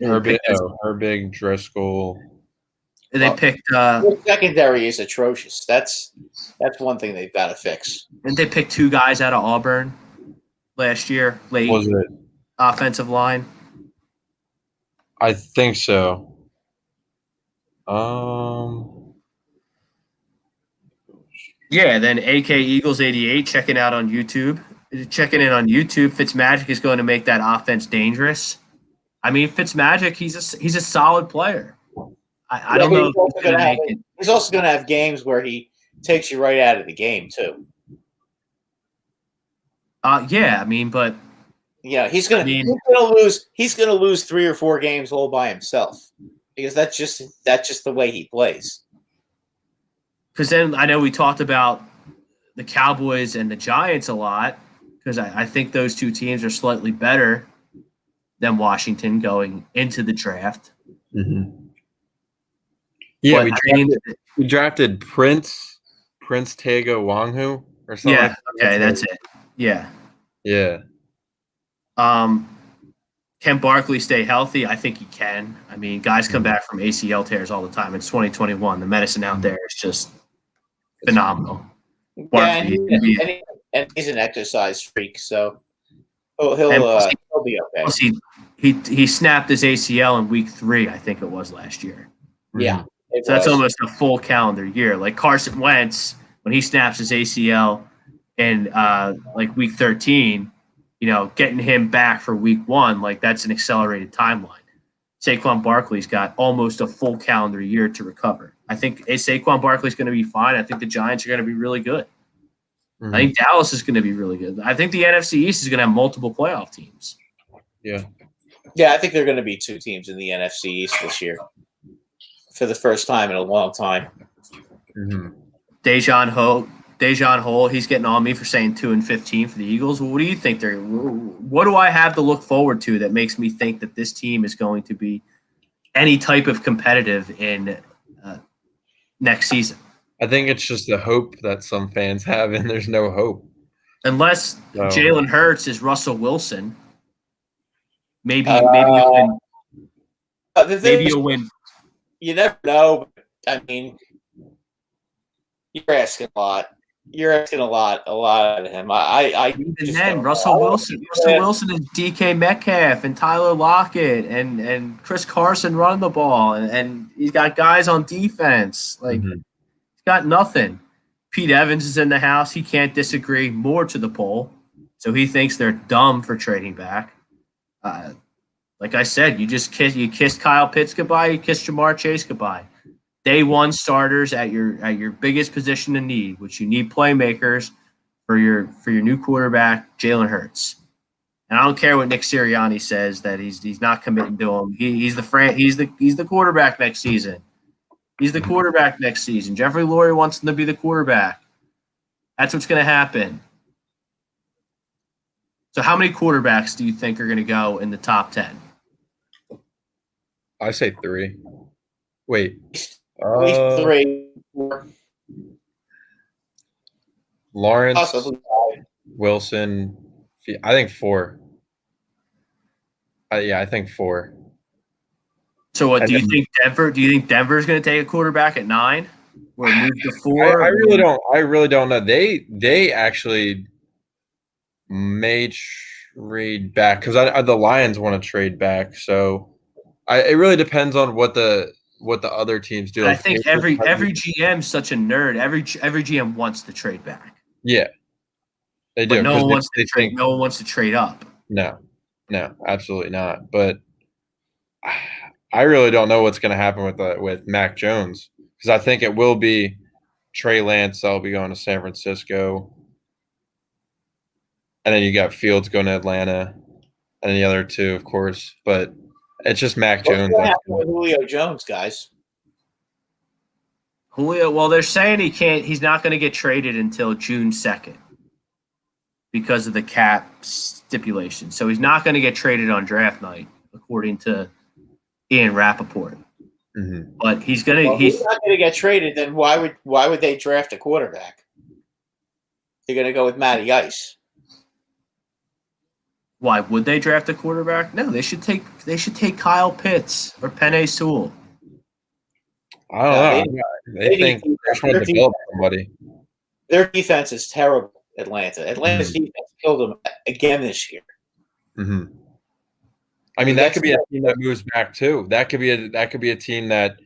Herbig, Driscoll. They picked. The secondary is atrocious. That's one thing they've got to fix. And they picked 2 guys out of Auburn last year, late Was it? offensive line. I think so. Yeah, then AK Eagles 88 checking in on YouTube. Fitzmagic is going to make that offense dangerous. I mean, Fitzmagic, he's a solid player. I don't know if he's going to make it. He's also going to have games where he takes you right out of the game too. Yeah, I mean, but yeah, he's going to lose. He's going to lose 3 or 4 games all by himself because that's just the way he plays. Because then I know we talked about the Cowboys and the Giants a lot because I think those 2 teams are slightly better than Washington going into the draft. Mm-hmm. Yeah, we drafted Prince Tago Wanghu or something. Yeah, okay, that's it. Yeah. Yeah. Can Barkley stay healthy? I think he can. I mean, guys come back from ACL tears all the time. It's 2021. The medicine out there is just phenomenal. Barkley, and he's an exercise freak, so he'll be okay. He snapped his ACL in week 3, I think it was last year. Yeah. So that's almost a full calendar year. Like Carson Wentz, when he snaps his ACL in like week 13, getting him back for week 1, like that's an accelerated timeline. Saquon Barkley's got almost a full calendar year to recover. I think Saquon Barkley's going to be fine. I think the Giants are going to be really good. Mm-hmm. I think Dallas is going to be really good. I think the NFC East is going to have multiple playoff teams. Yeah. Yeah, I think there are going to be 2 teams in the NFC East this year for the first time in a long time. Mm-hmm. Dejan Hole, he's getting on me for saying 2-15 for the Eagles. Well, what do you think? What do I have to look forward to that makes me think that this team is going to be any type of competitive in next season? I think it's just the hope that some fans have, and there's no hope. Unless Jalen Hurts is Russell Wilson, maybe you'll win. Maybe you'll win. You never know. I mean, you're asking a lot. You're asking a lot of him. Even then, Russell Wilson is DK Metcalf and Tyler Lockett and Chris Carson running the ball, and he's got guys on defense. Like he's got nothing. Pete Evans is in the house. He can't disagree more to the poll. So he thinks they're dumb for trading back. Like I said, you kissed Kyle Pitts goodbye. You kissed Jamar Chase goodbye. Day 1 starters at your biggest position in need, which you need playmakers for your new quarterback, Jalen Hurts. And I don't care what Nick Sirianni says that he's not committing to him. He's the quarterback next season. He's the quarterback next season. Jeffrey Lurie wants him to be the quarterback. That's what's going to happen. So how many quarterbacks do you think are going to go in the top 10? I say 3. Wait. At least 3. Lawrence, Possibly. Wilson. I think 4. I think 4. So what do you think Denver? Do you think Denver's going to take a quarterback at 9 or move to 4? I really don't. I really don't know. They actually may trade back because the Lions want to trade back. So it really depends on what the other teams do. I think every GM is such a nerd. Every GM wants to trade back. Yeah, they do. But no one wants to trade. No one wants to trade up. No, absolutely not. But I really don't know what's going to happen with Mac Jones because I think it will be Trey Lance. I'll be going to San Francisco, and then you got Fields going to Atlanta, and the other 2, of course. But it's just Mac Jones. What's happening with Julio Jones, guys? Julio, well, they're saying he's not going to get traded until June 2nd because of the cap stipulation. So he's not going to get traded on draft night, according to Ian Rappaport. Mm-hmm. But he's going to. He's not going to get traded. Then why would they draft a quarterback? They're going to go with Matty Ice. Why would they draft a quarterback? No, they should take Kyle Pitts or Penei Sewell. I don't know. They think they're trying to develop somebody. Their defense is terrible. Atlanta's defense killed them again this year. Mm-hmm. I mean, that could be a team that moves back too. That could be a team that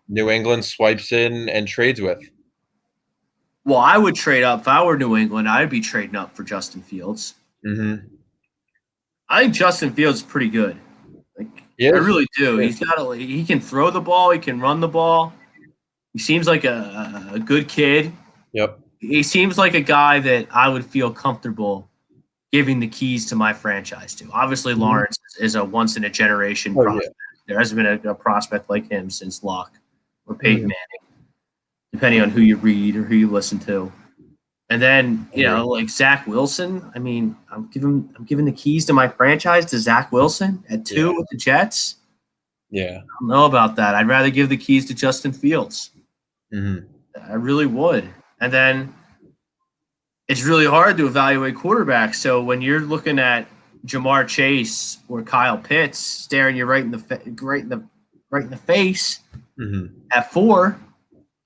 New England swipes in and trades with. Well, I would trade up if I were New England. I'd be trading up for Justin Fields. Mm-hmm. I think Justin Fields is pretty good. I really do. He can throw the ball. He can run the ball. He seems like a good kid. Yep. He seems like a guy that I would feel comfortable giving the keys to my franchise to. Obviously, Lawrence is a once-in-a-generation prospect. Yeah. There hasn't been a prospect like him since Luck or Peyton Manning, depending on who you read or who you listen to. And then, like Zach Wilson, I mean, I'm giving the keys to my franchise to Zach Wilson at 2 with the Jets. Yeah. I don't know about that. I'd rather give the keys to Justin Fields. Mm-hmm. I really would. And then it's really hard to evaluate quarterbacks. So when you're looking at Jamar Chase or Kyle Pitts staring you right in the face at 4,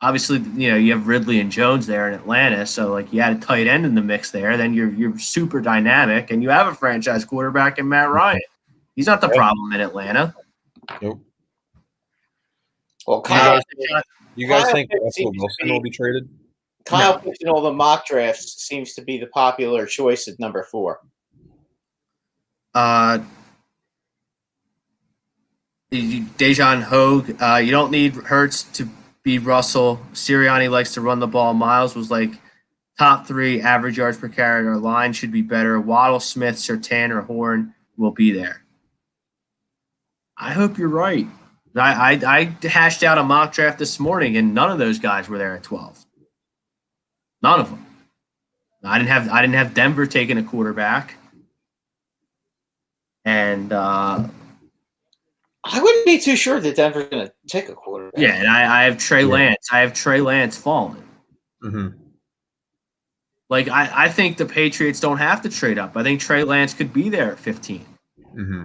obviously, you have Ridley and Jones there in Atlanta. So like you had a tight end in the mix there. Then you're super dynamic, and you have a franchise quarterback in Matt Ryan. He's not the problem in Atlanta. Nope. Well, you guys think Russell Wilson will be traded? Kyle Pitts in all the mock drafts seems to be the popular choice at number 4. Dejan Hogue, you don't need Hurts to be Russell. Sirianni likes to run the ball. Miles was like top 3 average yards per carry. Our line should be better. Waddle, Smith, Surtain, or Horn will be there. I hope you're right. I hashed out a mock draft this morning, and none of those guys were there at 12. None of them. I didn't have Denver taking a quarterback, and I wouldn't be too sure that Denver's going to take a quarterback. Yeah, and I have Trey Lance. I have Trey Lance falling. Mm-hmm. Like I think the Patriots don't have to trade up. I think Trey Lance could be there at 15. Mm-hmm.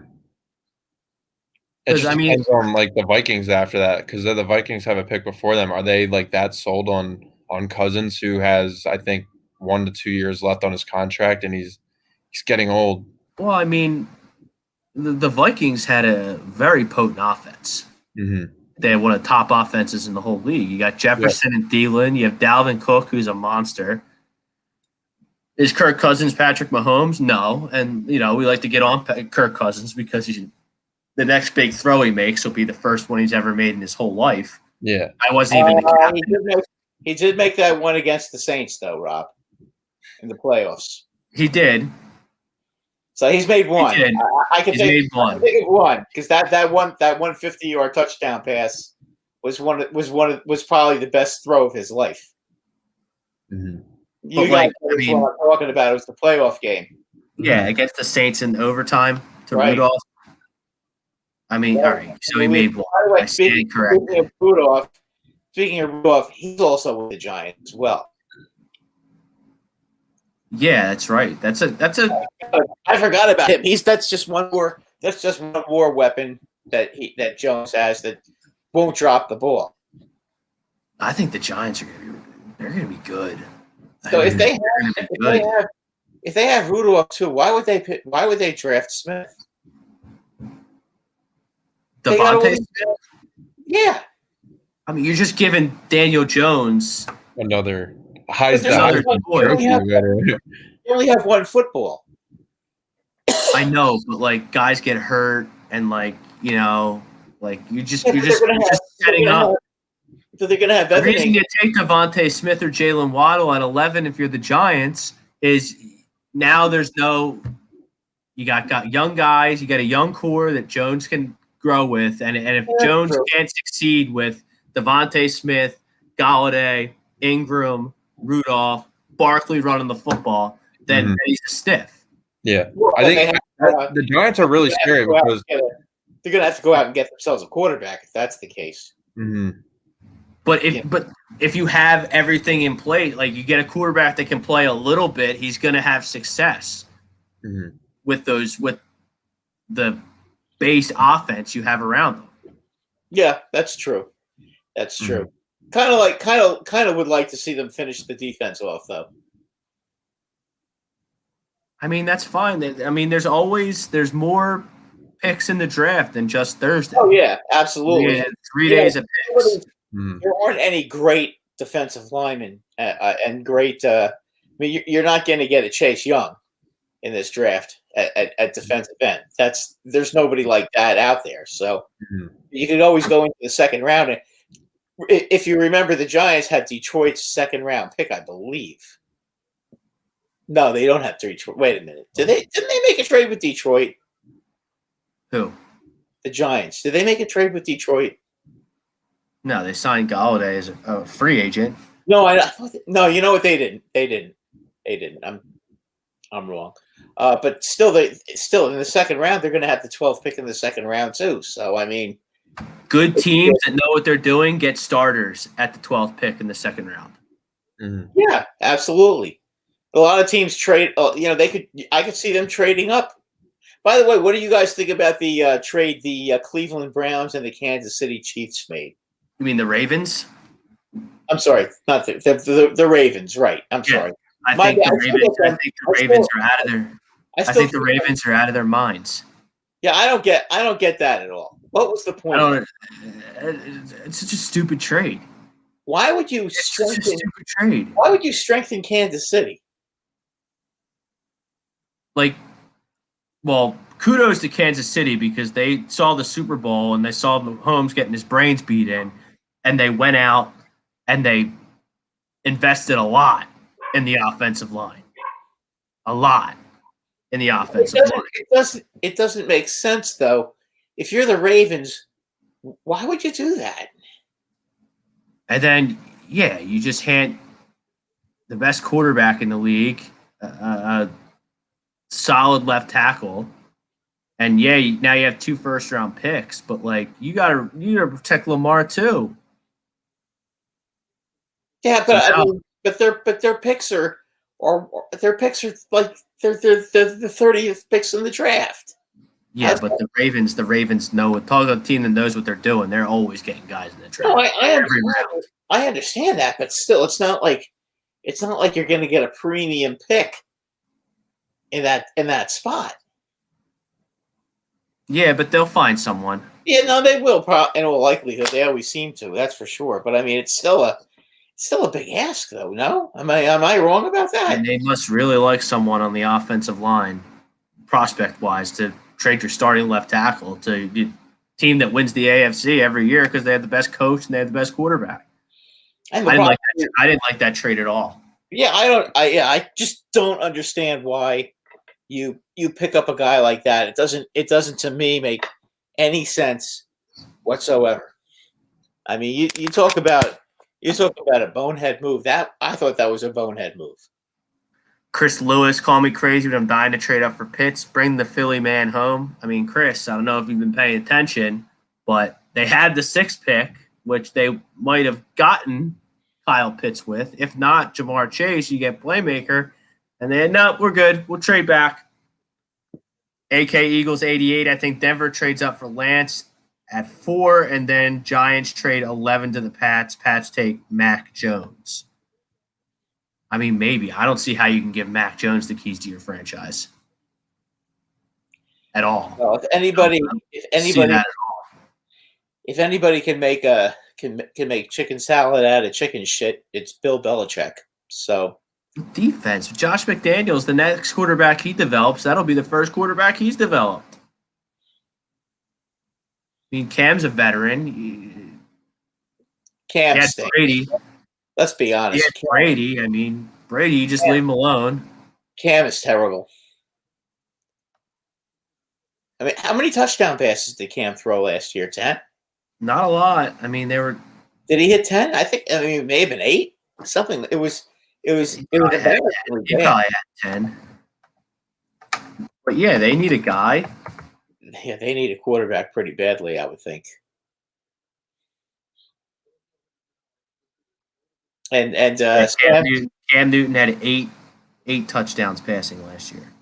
It just depends on like the Vikings after that, because the Vikings have a pick before them. Are they like that sold on Cousins, who has I think 1 to 2 years left on his contract, and he's getting old? Well, I mean, the Vikings had a very potent offense. Mm-hmm. They had one of the top offenses in the whole league. You got Jefferson and Thielen. You have Dalvin Cook, who's a monster. Is Kirk Cousins Patrick Mahomes? No. And, we like to get on Kirk Cousins because the next big throw he makes will be the first one he's ever made in his whole life. Yeah. I wasn't even the captain. He did make that one against the Saints, though, Rob, in the playoffs. He did. So he's made one. I can think of one because that 150-yard touchdown pass was probably the best throw of his life. Mm-hmm. You guys what I'm talking about. It was the playoff game. Yeah, against the Saints in overtime to Rudolph. I mean, all right. So he made one. By the way, speaking of Rudolph, he's also with the Giants as well. Yeah, that's right. That's a. I forgot about him. That's just one more weapon that Jones has that won't drop the ball. I think the Giants are going to be good. So if they have Rudolph too, why would they draft Smith? Devontae Smith? Yeah. I mean, you're just giving Daniel Jones another Heisman. You only have one football. I know, but like guys get hurt, and like you're just setting up. So they're gonna have the reason you take Devontae Smith or Jalen Waddle at 11 if you're the Giants is now there's no. You got young guys. You got a young core that Jones can grow with, and if Jones can't succeed with Devontae Smith, Golladay, Ingram, Rudolph, Barkley running the football, then he's a stiff. Yeah, I think the Giants are really scary because they're going to have to go out and get themselves a quarterback if that's the case. Mm-hmm. But if you have everything in play, like you get a quarterback that can play a little bit, he's going to have success. Mm-hmm. with the base offense you have around them. Yeah, that's true. That's true. Kind of would like to see them finish the defense off, though. I mean, that's fine. I mean, there's more picks in the draft than just Thursday. Oh yeah, absolutely. Yeah, 3 days of picks. There aren't any great defensive linemen and great. I mean, you're not going to get a Chase Young in this draft at defensive end. There's nobody like that out there. So you could always go into the second round. And if you remember, the Giants had Detroit's second round pick, I believe. No, they don't have Detroit. Wait a minute. Didn't they make a trade with Detroit? Who? The Giants. Did they make a trade with Detroit? No, they signed Goddard as a free agent. No, no. You know what? They didn't. They didn't. I'm wrong. But still in the second round, they're going to have the 12th pick in the second round too. So I mean, good teams that know what they're doing get starters at the 12th pick in the second round. Yeah, absolutely. A lot of teams trade. I could see them trading up. By the way, what do you guys think about the trade the Cleveland Browns and the Kansas City Chiefs made? You mean the Ravens? I'm sorry, not the Ravens. Right. I'm sorry. I think the Ravens are out of their. I think the Ravens are out of their minds. Yeah, I don't get that at all. What was the point? It's such a stupid trade. Why would you Why would you strengthen Kansas City? Well, kudos to Kansas City because they saw the Super Bowl and they saw Mahomes getting his brains beat in, and they went out and they invested a lot in the offensive line. A lot in the offensive line. It doesn't make sense, though. If you're the Ravens, why would you do that? And then, you just hand the best quarterback in the league, solid left tackle, and now you have 2 first-round picks, but you gotta protect Lamar too. Yeah, but their picks are like they're the 30th picks in the draft. Yeah, but the Ravens know what. Talk about a team that knows what they're doing. They're always getting guys in the draft. No, I understand that, but still, it's not like you're going to get a premium pick in that spot. Yeah, but they'll find someone. Yeah, no, they will. In all likelihood, they always seem to. That's for sure. But I mean, it's still a big ask, though. No, am I wrong about that? And they must really like someone on the offensive line, prospect-wise, to trade your starting left tackle to the team that wins the AFC every year because they have the best coach and they have the best quarterback. I didn't like that trade at all. Yeah, I just don't understand why you pick up a guy like that. It doesn't to me make any sense whatsoever. I mean, you talk about a bonehead move. I thought that was a bonehead move. Chris Lewis called me crazy, but I'm dying to trade up for Pitts. Bring the Philly man home. I mean, Chris, I don't know if you've been paying attention, but they had the 6th pick, which they might have gotten Kyle Pitts with. If not, Jamar Chase, you get playmaker. And then, no, we're good. We'll trade back. AK Eagles 88. I think Denver trades up for Lance at 4, and then Giants trade 11 to the Pats. Pats take Mac Jones. I mean, maybe. I don't see how you can give Mac Jones the keys to your franchise at all. Well, if anybody can make chicken salad out of chicken shit, it's Bill Belichick. So defense. Josh McDaniels, the next quarterback he develops, that'll be the first quarterback he's developed. I mean, Cam's a veteran. Cam stinks. Brady. Let's be honest. Yeah, Brady. I mean, Brady, you just leave him alone. Cam is terrible. I mean, how many touchdown passes did Cam throw last year? 10? Not a lot. I mean, they were. Did he hit 10? It may have been 8. Something. It was. He probably had 10. But yeah, they need a guy. Yeah, they need a quarterback pretty badly, I would think. And Cam Newton had eight touchdowns passing last year.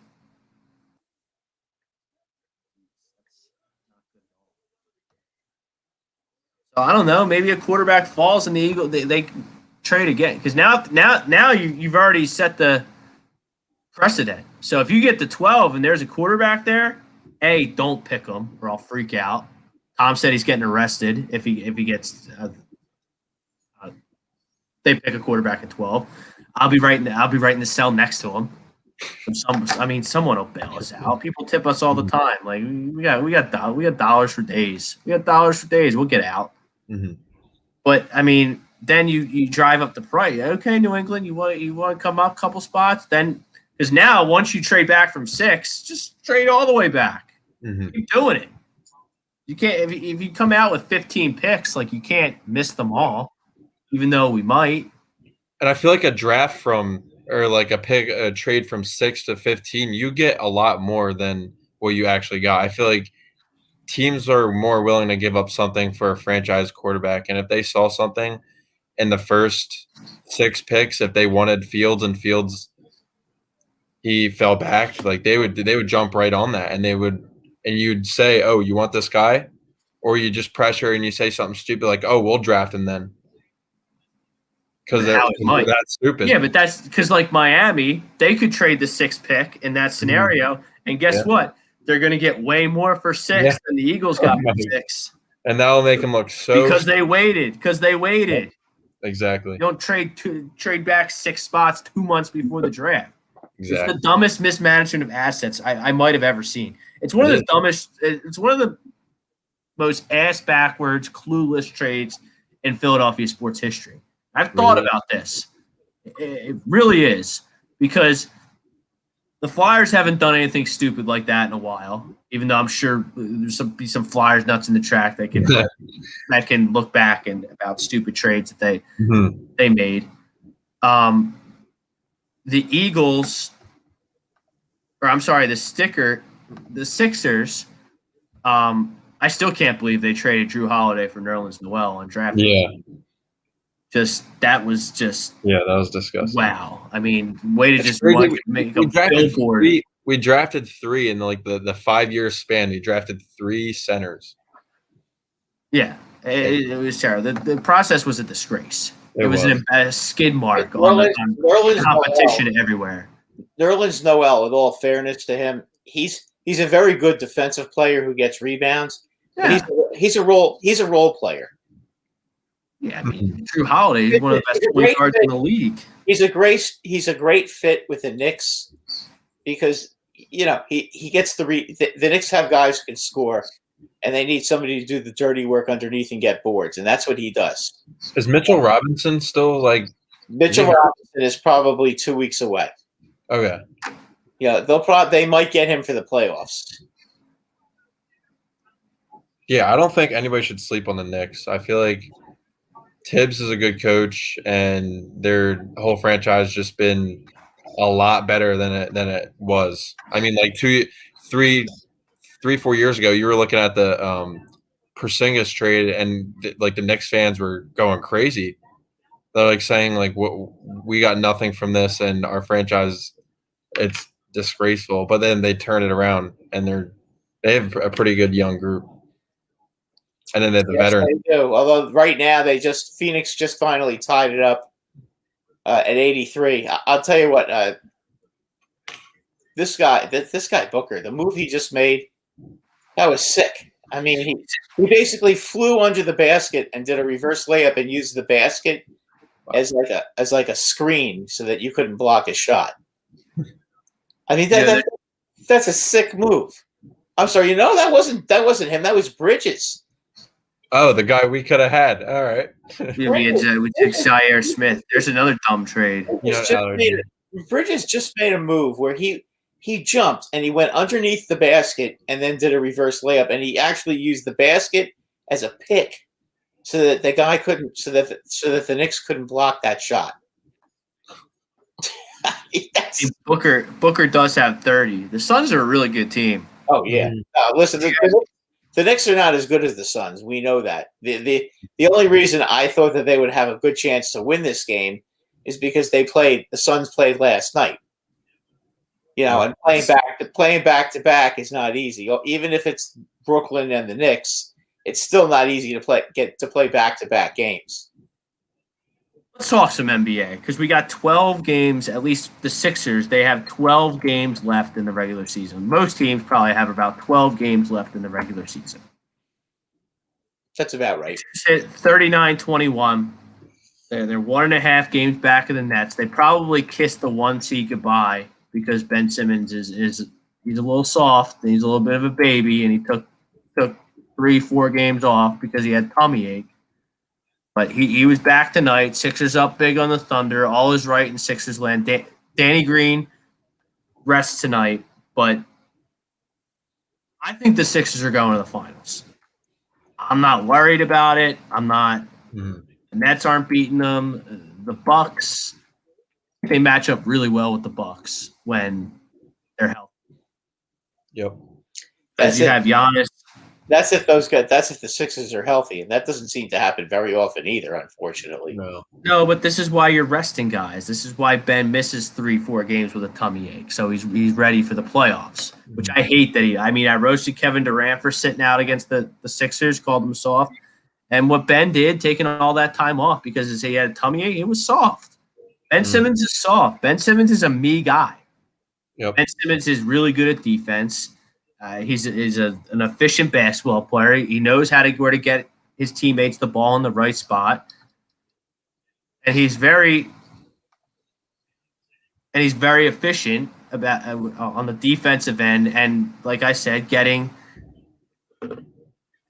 So I don't know. Maybe a quarterback falls and the Eagles they trade again because now you've already set the precedent. So if you get to 12 and there's a quarterback there, don't pick him or I'll freak out. Tom said he's getting arrested if he gets. They pick a quarterback at 12. I'll be right in the cell next to him. Someone will bail us out. People tip us all the time. Like we got dollars for days. We got dollars for days. We'll get out. Mm-hmm. But then you drive up the price. Okay, New England, you want to come up a couple spots? Then because now once you trade back from 6, just trade all the way back. Mm-hmm. Keep doing it. You can't if you come out with 15 picks, like you can't miss them all, even though we might. And I feel like a draft a trade from 6 to 15, you get a lot more than what you actually got. I feel like teams are more willing to give up something for a franchise quarterback. And if they saw something in the first 6 picks, if they wanted Fields and Fields, he fell back, like they would jump right on that and you'd say, oh, you want this guy? Or you just pressure and you say something stupid like, oh, we'll draft him then. Because that's stupid. Yeah, but that's because like Miami, they could trade the 6th pick in that scenario. Mm-hmm. And guess what? They're going to get way more for 6 than the Eagles got for 6. And that will make them look so because they waited. Exactly. You don't trade back 6 spots 2 months before the draft. Exactly. It's the dumbest mismanagement of assets I might have ever seen. It's one of the dumbest. It's one of the most ass backwards, clueless trades in Philadelphia sports history. I've thought about this. It really is because the Flyers haven't done anything stupid like that in a while. Even though I'm sure there's some Flyers nuts in the track that can look back and about stupid trades that they made. The Eagles, the Sixers. I still can't believe they traded Drew Holiday for Nerlens Noel on draft. Yeah. That was that was disgusting. Wow. I mean, way to just make a billboard. We drafted 3 in like the 5-year span. We drafted 3 centers. Yeah, it was terrible. The process was a disgrace. It was a skid mark on competition everywhere. Nerlens Noel, with all fairness to him, he's a very good defensive player who gets rebounds. Yeah. But he's a role player. Yeah, I mean, Drew Holiday is one of the best point guards in the league. He's a great fit with the Knicks because he gets the Knicks have guys who can score, and they need somebody to do the dirty work underneath and get boards, and that's what he does. Is Mitchell Robinson still like? Mitchell Robinson is probably 2 weeks away. Okay. Yeah, they might get him for the playoffs. Yeah, I don't think anybody should sleep on the Knicks. I feel like Tibbs is a good coach, and their whole franchise has just been a lot better than it was. I mean, like 4 years ago, you were looking at the Porzingis trade, and like the Knicks fans were going crazy. They're like saying like, we got nothing from this, and our franchise, it's disgraceful. But then they turn it around, and they have a pretty good young group. And then the veteran. They do. Although right now Phoenix just finally tied it up at 83. I'll tell you what, this guy Booker, the move he just made, that was sick. I mean, he basically flew under the basket and did a reverse layup and used the basket as like a screen so that you couldn't block a shot. I mean that's a sick move. I'm sorry, that wasn't him. That was Bridges. Oh, the guy we could have had. All right. We took Zaire Smith. There's another dumb trade. Bridges just made a move where he jumped and he went underneath the basket and then did a reverse layup, and he actually used the basket as a pick so that the guy couldn't, so that the Knicks couldn't block that shot. Booker does have 30. The Suns are a really good team. Oh yeah. Listen, the Knicks are not as good as the Suns. We know that. The only reason I thought that they would have a good chance to win this game is because the Suns played last night. And playing back to back is not easy. Even if it's Brooklyn and the Knicks, it's still not easy to get to play back-to-back games. Let's talk some NBA because we got 12 games. At least the Sixers, they have 12 games left in the regular season. Most teams probably have about 12 games left in the regular season. That's about right. 39-21. They're 1.5 games back of the Nets. They probably kissed the 1 seed goodbye because Ben Simmons is he's a little soft and he's a little bit of a baby, and he took 3-4 games off because he had tummy ache. But he was back tonight. Sixers up big on the Thunder. All is right in Sixers land. Danny Green rests tonight, but I think the Sixers are going to the finals. I'm not worried about it. I'm not. The Nets aren't beating them. The Bucks, they match up really well with the Bucks when they're healthy. Yep. As you have Giannis. That's if the Sixers are healthy, and that doesn't seem to happen very often either, unfortunately. No, but this is why you're resting guys. This is why Ben misses 3-4 games with a tummy ache, so he's ready for the playoffs. Which I hate that I roasted Kevin Durant for sitting out against the Sixers, called him soft, and what Ben did, taking all that time off because he had a tummy ache, it was soft. Ben Simmons is soft. Ben Simmons is a me guy. Yep. Ben Simmons is really good at defense. He's an efficient basketball player. He knows where to get his teammates the ball in the right spot, and he's very efficient about on the defensive end. And like I said, getting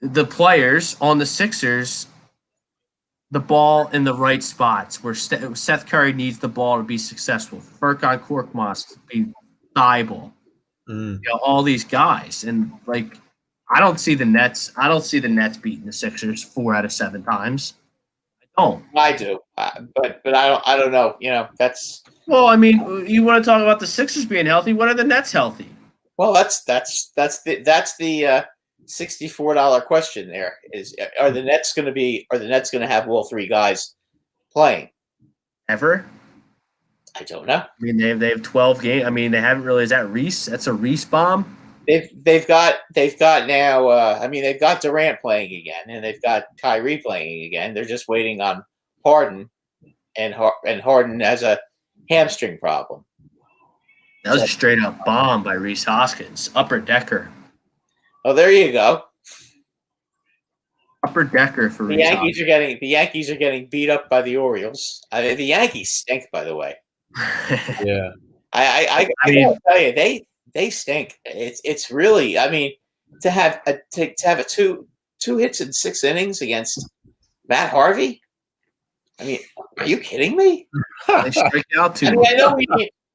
the players on the Sixers the ball in the right spots where Seth Curry needs the ball to be successful. Furkan Korkmaz to be Thibault. All these guys, and I don't see the Nets beating the Sixers 4 out of 7 times. I don't. I do, but I don't know. That's. Well, I mean, you want to talk about the Sixers being healthy? When are the Nets healthy? Well, that's the $64 question. There is: Are the Nets going to have all 3 guys playing ever? I don't know. I mean, they have 12 games. I mean, they haven't really. Is that Reese? That's a Reese bomb. They've got now. They've got Durant playing again, and they've got Kyrie playing again. They're just waiting on Harden, and Harden has a hamstring problem. That was a straight up bomb by Reese Hoskins, upper decker. Oh, there you go. Upper decker for the Yankees. The Yankees are getting beat up by the Orioles. The Yankees stink, by the way. Yeah, I gotta tell you, they stink. It's really. To have a 2 hits in 6 innings against Matt Harvey. Are you kidding me? They strike out too.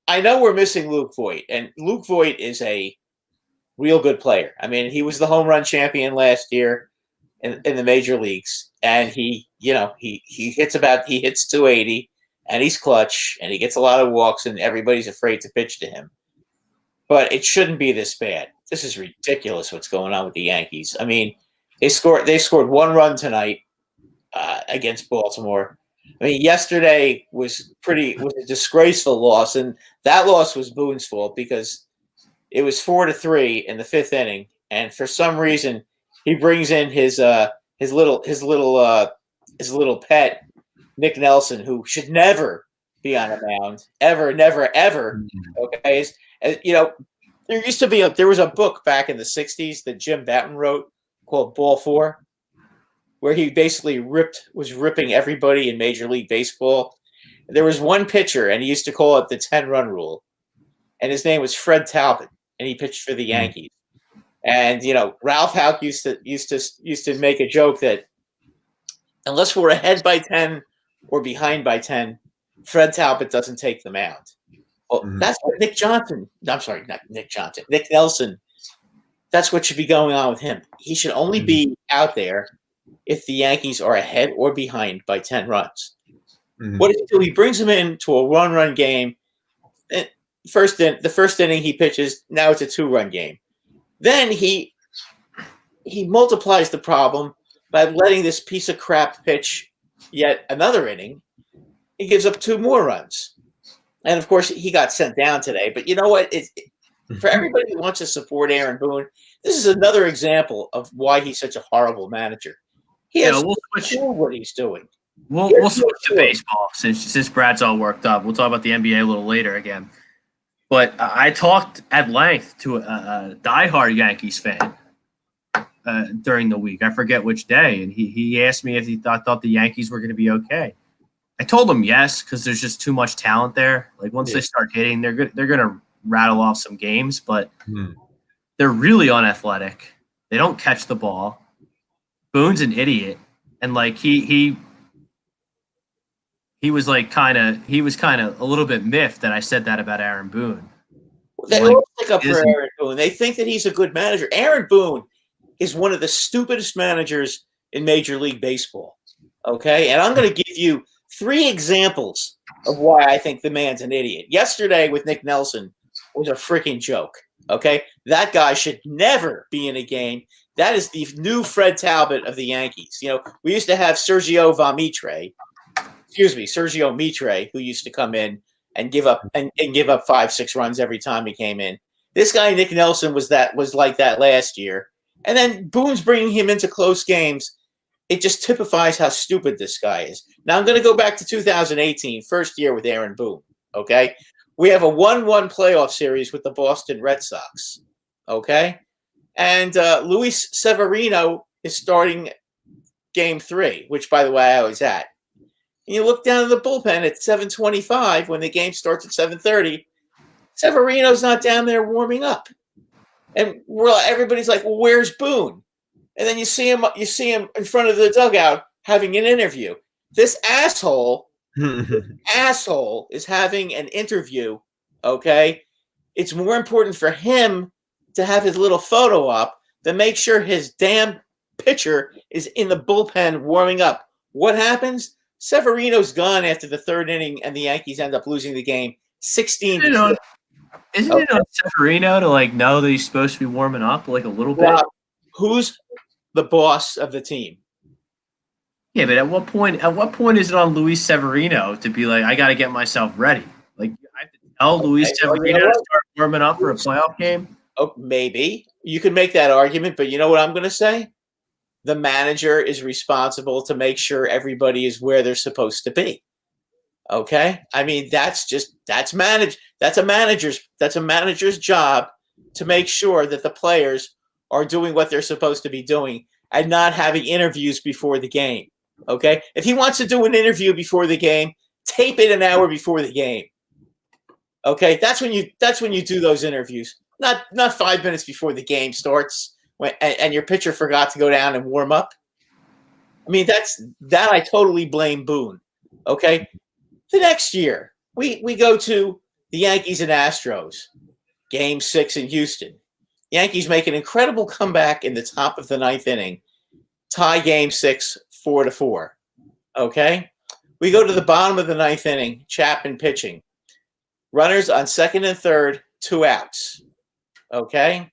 I know we're missing Luke Voigt, and Luke Voigt is a real good player. He was the home run champion last year in the major leagues, and he hits 280, and he's clutch, and he gets a lot of walks, and everybody's afraid to pitch to him. But it shouldn't be this bad. This is ridiculous what's going on with the Yankees. They scored 1 run tonight against Baltimore. Yesterday was a disgraceful loss, and that loss was Boone's fault because it was 4-3 in the 5th inning, and for some reason he brings in his little pet Nick Nelson, who should never be on a mound ever, never, ever. Okay, there was a book back in the 60s that Jim Batten wrote called Ball 4, where he basically was ripping everybody in Major League Baseball. There was one pitcher, and he used to call it the 10-run rule, and his name was Fred Talbot, and he pitched for the Yankees. And Ralph Houck used to make a joke that unless we're ahead by 10 or behind by 10, Fred Talbot doesn't take the mound. Well, that's what Nick Nelson. That's what should be going on with him. He should only be out there if the Yankees are ahead or behind by 10 runs. What does he do? He brings him into a 1-run game. The first inning he pitches. Now it's a 2-run game. Then he multiplies the problem by letting this piece of crap pitch yet another inning. He gives up 2 more runs. And, of course, he got sent down today. But you know what? For everybody who wants to support Aaron Boone, this is another example of why he's such a horrible manager. He has no clue what he's doing. We'll switch to baseball since Brad's all worked up. We'll talk about the NBA a little later again. But I talked at length to a diehard Yankees fan during the week. I forget which day, and he asked me if he thought the Yankees were going to be okay. I told him yes, because there's just too much talent there. Like once they start hitting, they're going to rattle off some games, but they're really unathletic. They don't catch the ball. Boone's an idiot, and like he was kind of a little bit miffed that I said that about Aaron Boone. They all stick up for Aaron Boone. They think that he's a good manager. Aaron Boone is one of the stupidest managers in Major League Baseball. Okay, and I'm going to give you 3 examples of why I think the man's an idiot. Yesterday with Nick Nelson was a freaking joke. Okay, that guy should never be in a game. That is the new Fred Talbot of the Yankees. You know, we used to have Sergio Mitre, who used to come in and give up 5-6 runs every time he came in. This guy Nick Nelson was like that last year, and then Boone's bringing him into close games. It just typifies how stupid this guy is. Now I'm going to go back to 2018, first year with Aaron Boone. Okay, we have a 1-1 playoff series with the Boston Red Sox. Okay, and Luis Severino is starting Game 3, which, by the way, I was at. And you look down at the bullpen at 7:25 when the game starts at 7:30. Severino's not down there warming up, and everybody's like, "Well, where's Boone?" And then you see him in front of the dugout having an interview. This asshole is having an interview. Okay, it's more important for him to have his little photo up than make sure his damn pitcher is in the bullpen warming up. What happens? Severino's gone after the 3rd inning, and the Yankees end up losing the game 16. Isn't it on Severino to know that he's supposed to be warming up a little bit? Who's the boss of the team? Yeah, but at what point is it on Luis Severino to be like, I got to get myself ready? Like, I have to tell Luis Severino to start warming up for a playoff game? Oh, maybe you could make that argument, but you know what I'm going to say? The manager is responsible to make sure everybody is where they're supposed to be. Okay? I mean, that's a manager's job to make sure that the players are doing what they're supposed to be doing and not having interviews before the game. Okay? If he wants to do an interview before the game, tape it an hour before the game. Okay? That's when you do those interviews. Not 5 minutes before the game starts. And your pitcher forgot to go down and warm up. I mean, that I totally blame Boone. Okay, the next year we go to the Yankees and Astros, Game 6 in Houston. Yankees make an incredible comeback in the top of the 9th inning, tie Game 6 4-4. Okay, we go to the bottom of the 9th inning, Chapman pitching, runners on 2nd and 3rd, 2 outs. Okay.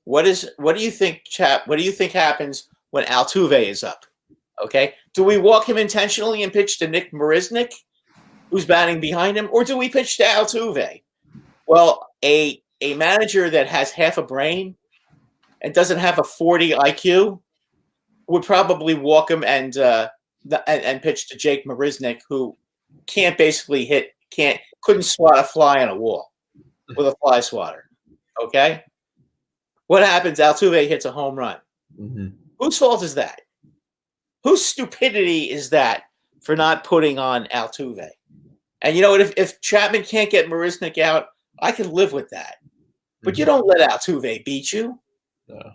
What do you think, Chap? What do you think happens when Altuve is up? Okay, do we walk him intentionally and pitch to Nick Marisnick, who's batting behind him, or do we pitch to Altuve? Well, a manager that has half a brain and doesn't have a 40 IQ would probably walk him and pitch to Jake Marisnick, who couldn't swat a fly on a wall with a fly swatter. Okay. What happens? Altuve hits a home run. Mm-hmm. Whose fault is that? Whose stupidity is that for not putting on Altuve? And you know what? If Chapman can't get Marisnick out, I can live with that. But you don't let Altuve beat you. No.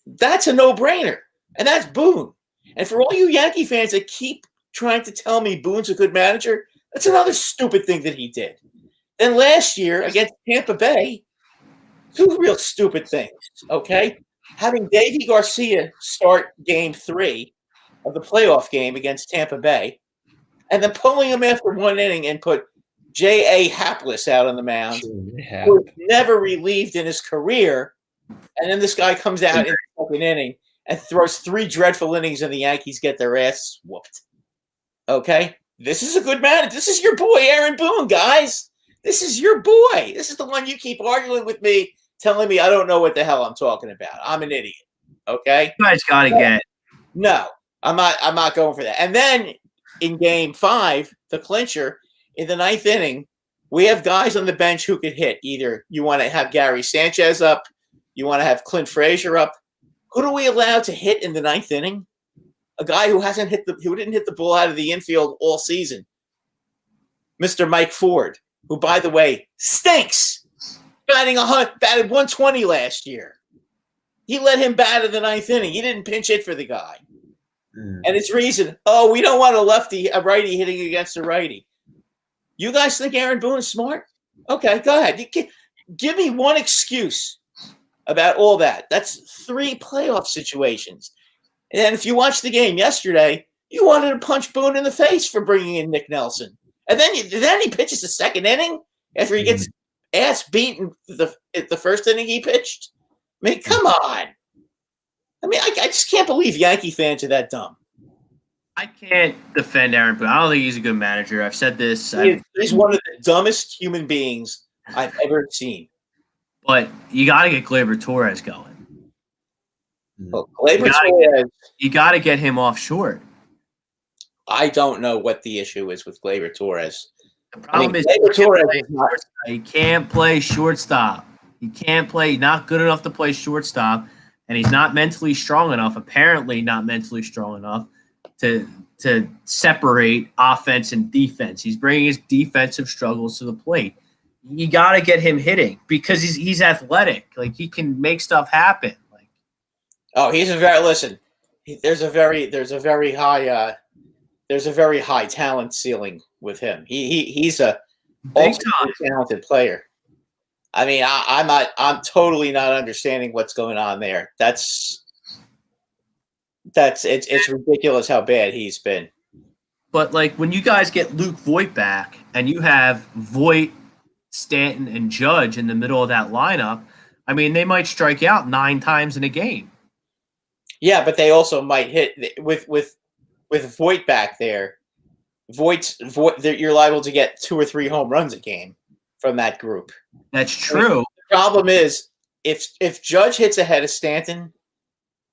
That's a no-brainer. And that's Boone. And for all you Yankee fans that keep trying to tell me Boone's a good manager, that's another stupid thing that he did. Then last year against Tampa Bay, 2 real stupid things, okay? Having Davey Garcia start Game 3 of the playoff game against Tampa Bay, and then pulling him after 1 inning and put J.A. Hapless out on the mound, who was never relieved in his career, and then this guy comes out in the 2nd inning and throws 3 dreadful innings, and the Yankees get their ass whooped. Okay? This is a good man. This is your boy, Aaron Boone, guys. This is your boy. This is the one you keep arguing with me, telling me I don't know what the hell I'm talking about. I'm an idiot. Okay? You guys got to get. No, I'm not going for that. And then in game 5, the clincher, in the 9th inning, we have guys on the bench who could hit. Either you want to have Gary Sanchez up, you want to have Clint Frazier up. Who do we allow to hit in the 9th inning? A guy who didn't hit the ball out of the infield all season. Mr. Mike Ford, who, by the way, stinks. Batted 120 last year. He let him bat in the 9th inning. He didn't pinch hit for the guy. And his reason, we don't want a righty hitting against a righty. You guys think Aaron Boone is smart? Okay, go ahead. Give me one excuse about all that. That's 3 playoff situations. And if you watched the game yesterday, you wanted to punch Boone in the face for bringing in Nick Nelson. And then he pitches the 2nd inning after he gets ass beaten the first inning he pitched. I mean, come on. I mean, I just can't believe Yankee fans are that dumb. I can't defend Aaron Boone. I don't think he's a good manager. I've said this. He's one of the dumbest human beings I've ever seen. But you got to get Gleyber Torres going. Well, Torres, you got to get him off short. I don't know what the issue is with Gleyber Torres. The problem is he can't play shortstop. He can't play. Not good enough to play shortstop, and he's not mentally strong enough. Apparently, not mentally strong enough to separate offense and defense. He's bringing his defensive struggles to the plate. You got to get him hitting because he's athletic. Like, he can make stuff happen. Like, he's a very listen. There's a very high talent ceiling with him. He's a ultimately talented player. I mean, I'm totally not understanding what's going on there. It's ridiculous how bad he's been. But like when you guys get Luke Voit back and you have Voit, Stanton, and Judge in the middle of that lineup, I mean, they might strike out 9 times in a game. Yeah, but they also might hit with Voit back there. You're liable to get 2 or 3 home runs a game from that group. That's true. The problem is if Judge hits ahead of Stanton,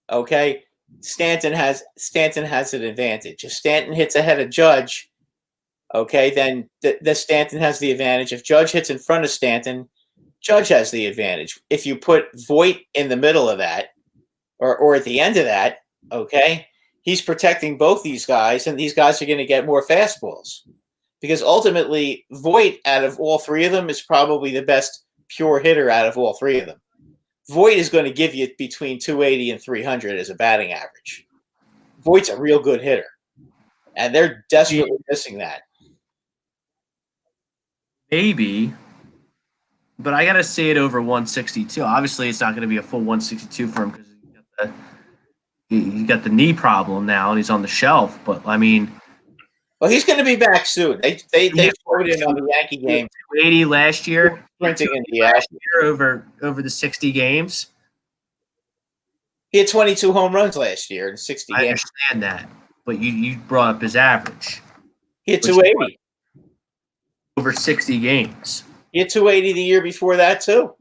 okay, Stanton has an advantage. If Stanton hits ahead of Judge, okay, then the Stanton has the advantage. If Judge hits in front of Stanton, Judge has the advantage. If you put Voit in the middle of that, or at the end of that, okay, he's protecting both these guys, and these guys are going to get more fastballs. Because ultimately, Voit, out of all 3 of them, is probably the best pure hitter out of all 3 of them. Voit is going to give you between 280 and 300 as a batting average. Voigt's a real good hitter, and they're desperately missing that. Maybe, but I got to see it over 162. Obviously, it's not going to be a full 162 for him because he got the knee problem now, and he's on the shelf. But I mean, well, he's going to be back soon. They scored in on the Yankee game. 280 last year. Printing in the last year over the 60 games. He had 22 home runs last year in 60 games. I understand that, but you brought up his average. He had 280 over 60 games. He had 280 the year before that too.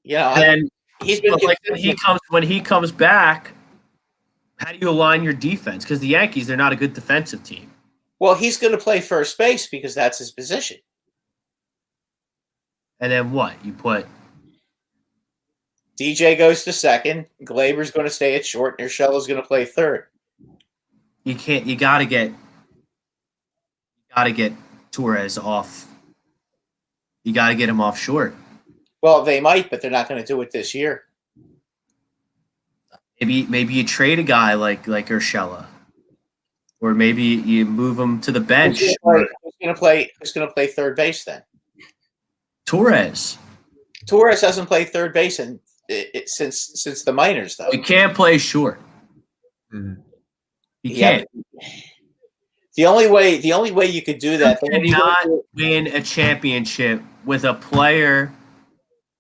Yeah, and he's been like when he comes back. How do you align your defense? Because the Yankees, they're not a good defensive team. Well, he's going to play first base because that's his position. And then what? You put DJ goes to second. Glaber's going to stay at short. And Urshela's going to play third. You can't. You got to get Torres off. You got to get him off short. Well, they might, but they're not going to do it this year. Maybe you trade a guy like Urshela, or maybe you move him to the bench. Who's going to play third base then? Torres. Torres hasn't played third base since the minors, though. He can't play short. Mm-hmm. He can't. The only way you could do that. You cannot win a championship with a player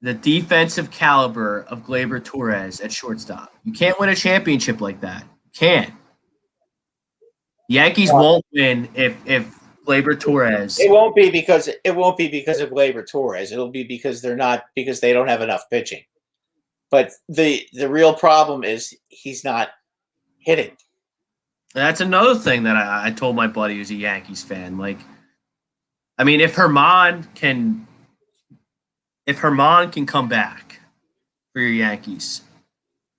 the defensive caliber of Gleyber Torres at shortstop. You can't win a championship like that. You can't. Yankees won't win if Gleyber Torres. It won't be because of Gleyber Torres. It'll be because they don't have enough pitching. But the real problem is he's not hitting. That's another thing that I told my buddy who's a Yankees fan. Like, I mean, if Herman can come back for your Yankees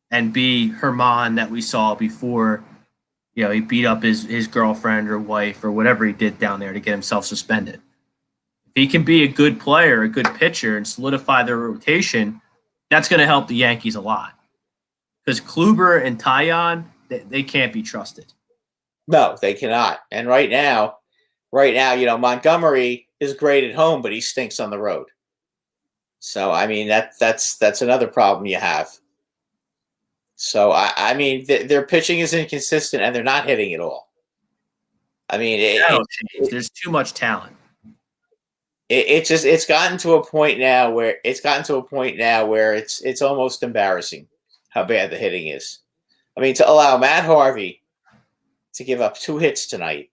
and be Herman that we saw before, he beat up his girlfriend or wife or whatever he did down there to get himself suspended. If he can be a good player, a good pitcher, and solidify their rotation, that's going to help the Yankees a lot. Because Kluber and Taillon, they can't be trusted. No, they cannot. And right now, Montgomery is great at home, but he stinks on the road. So I mean that's another problem you have. So I mean their pitching is inconsistent and they're not hitting at all. I mean there's too much talent. It's gotten to a point now where it's almost embarrassing how bad the hitting is. I mean, to allow Matt Harvey to give up 2 hits tonight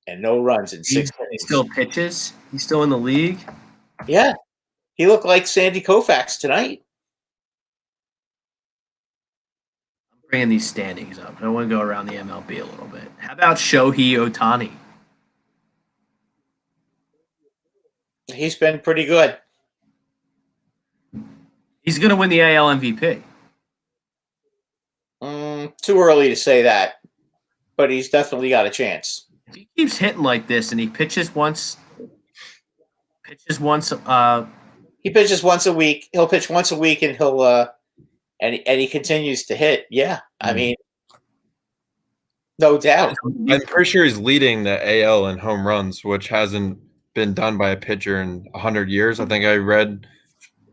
and no runs in 6 innings. He still pitches? He's still in the league? Yeah. He looked like Sandy Koufax tonight. I'm bringing these standings up. I want to go around the MLB a little bit. How about Shohei Ohtani? He's been pretty good. He's going to win the AL MVP. Too early to say that, but he's definitely got a chance. If he keeps hitting like this and he pitches once He pitches once a week. He'll pitch once a week, and and he continues to hit. Yeah, I mean, no doubt. I'm pretty sure he's leading the AL in home runs, which hasn't been done by a pitcher in 100 years. I think I read,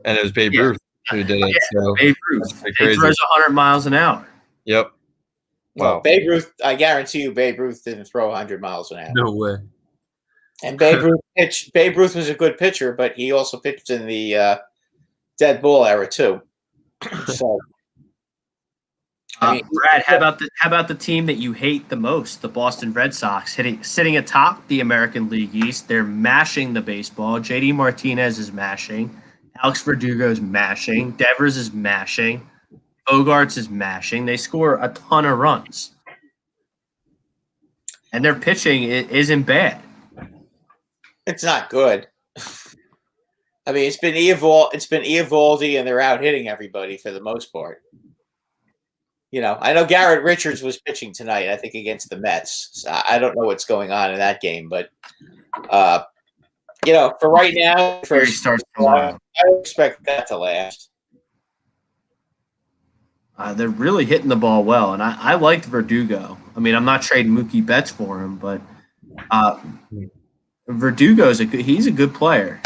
and it was Babe Ruth who did it. Yeah, so Babe Ruth. He throws 100 miles an hour. Yep. Well, Babe Ruth, I guarantee you, Babe Ruth didn't throw 100 miles an hour. No way. And Babe Ruth was a good pitcher, but he also pitched in the dead ball era too. So, Brad, how about the team that you hate the most, the Boston Red Sox, sitting atop the American League East? They're mashing the baseball. JD Martinez is mashing. Alex Verdugo is mashing. Devers is mashing. Bogarts is mashing. They score a ton of runs, and their pitching isn't bad. It's not good. I mean, it's been Eovaldi, and they're out hitting everybody for the most part. I know Garrett Richards was pitching tonight, I think, against the Mets. So I don't know what's going on in that game, but for right now, I expect that to last. They're really hitting the ball well, and I liked Verdugo. I mean, I'm not trading Mookie Betts for him, but Verdugo's he's a good player.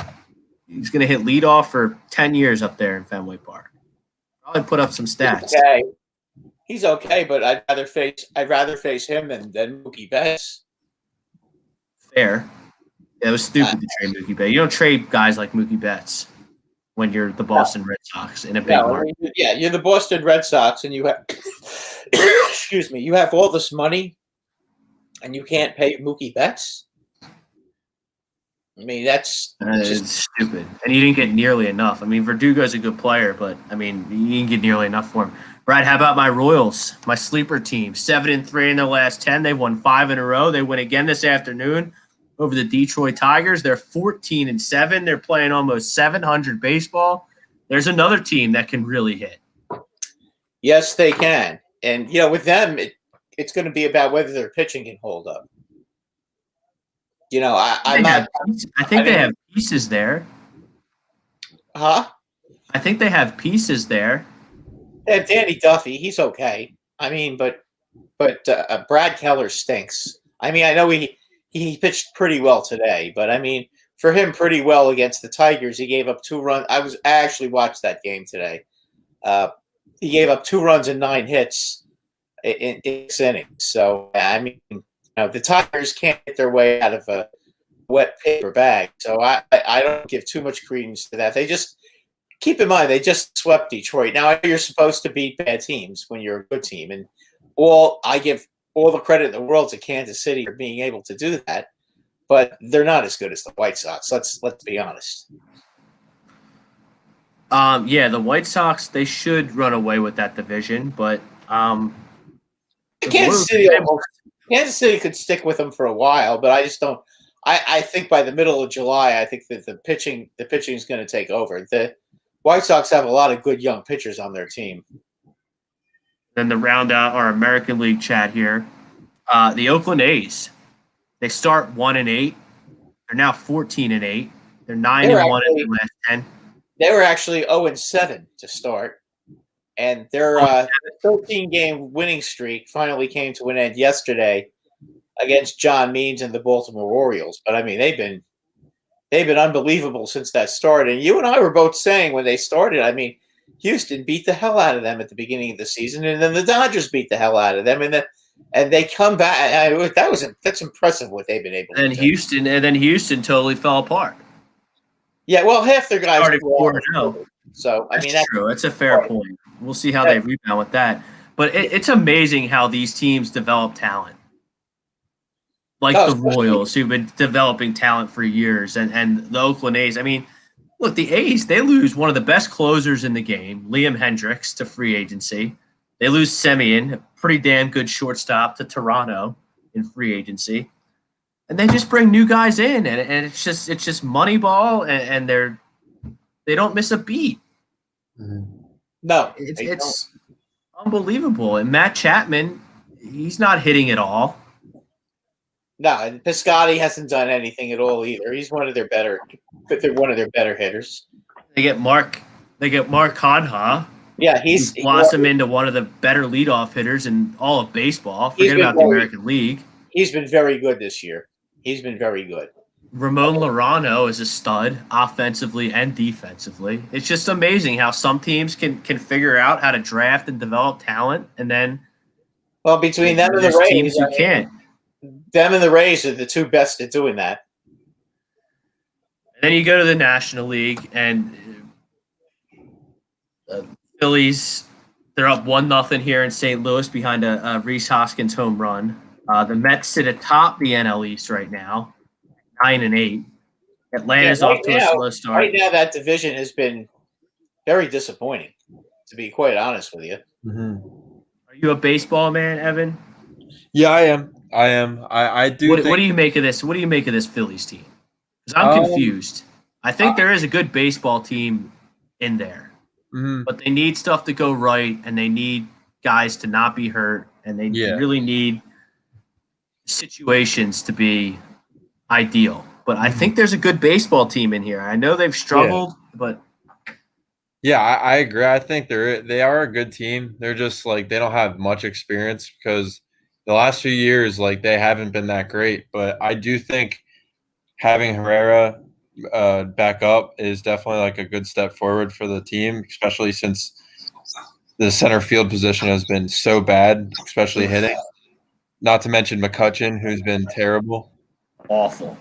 He's going to hit leadoff for 10 years up there in Fenway Park. Probably put up some stats. He's okay, but I'd rather face him than Mookie Betts. Fair. Yeah, it was stupid to trade Mookie Betts. You don't trade guys like Mookie Betts when you're the Boston Red Sox in a big market. Yeah, you're the Boston Red Sox, and you have excuse me, you have all this money, and you can't pay Mookie Betts. I mean, that's just stupid. And you didn't get nearly enough. I mean, Verdugo's a good player, but I mean, you didn't get nearly enough for him. Brad, how about my Royals, my sleeper team? 7-3 in their last 10. They won 5 in a row. They win again this afternoon over the Detroit Tigers. They're 14-7. They're playing almost 700 baseball. There's another team that can really hit. Yes, they can. And, with them, it's going to be about whether their pitching can hold up. I think they have pieces there. Huh? I think they have pieces there. They have Danny Duffy. He's okay. I mean, but Brad Keller stinks. I mean, I know he pitched pretty well today, but I mean, for him, pretty well against the Tigers. He gave up 2 runs. I actually watched that game today. He gave up 2 runs and 9 hits in 6 innings. So I mean, the Tigers can't get their way out of a wet paper bag. So I don't give too much credence to that. They just keep in mind they just swept Detroit. Now you're supposed to beat bad teams when you're a good team, and all all the credit in the world to Kansas City for being able to do that, but they're not as good as the White Sox. Let's be honest. Yeah, the White Sox, they should run away with that division, but Kansas City could stick with them for a while, but I just don't. I think by the middle of July, I think that the pitching is going to take over. The White Sox have a lot of good young pitchers on their team. Then to round out our American League chat here, the Oakland A's, they start 1-8. They're now 14-8. They're 9-1 in the last 10. They were actually 0-7 to start, and their 13-game winning streak finally came to an end yesterday against John Means and the Baltimore Orioles. But I mean, they've been unbelievable since that started. And you and I were both saying when they started, I mean, Houston beat the hell out of them at the beginning of the season, and then the Dodgers beat the hell out of them, and they come back. That's impressive what they've been able to do. And then Houston totally fell apart. Yeah, well, half their guys started 4-0. So I mean, that's true. That's a fair point. We'll see how they rebound with that. But it's amazing how these teams develop talent, like the Royals, who've been developing talent for years, and the Oakland A's. I mean, look, the A's, they lose one of the best closers in the game, Liam Hendricks, to free agency. They lose Semien, a pretty damn good shortstop, to Toronto in free agency. And they just bring new guys in, and it's just money ball, and they don't miss a beat. No, it's unbelievable. And Matt Chapman, he's not hitting at all. No, and Piscotty hasn't done anything at all either. He's one of their better hitters. They get Mark Conha. Yeah, he's blossomed into one of the better leadoff hitters in all of baseball. Forget about the American League. He's been very good this year. He's been very good. Ramon Lorano is a stud offensively and defensively. It's just amazing how some teams can figure out how to draft and develop talent, and then between them and the Rays, teams who can't. Them and the Rays are the two best at doing that. And then you go to the National League, and the Phillies, they're up 1-0 here in St. Louis behind a Rhys Hoskins home run. The Mets sit atop the NL East right now, 9-8. Atlanta's off to a slow start. Right now, that division has been very disappointing, to be quite honest with you. Mm-hmm. Are you a baseball man, Evan? Yeah, I am. I do. What do you make of this? What do you make of this Phillies team? Because I'm confused. I think there is a good baseball team in there, but they need stuff to go right, and they need guys to not be hurt, and they really need situations to be ideal. But I think there's a good baseball team in here. I know they've struggled, but I agree. I think they are a good team. They're just like they don't have much experience because the last few years they haven't been that great. But I do think having Herrera back up is definitely a good step forward for the team, especially since the center field position has been so bad, especially hitting. Not to mention McCutchen, who's been terrible. Awful.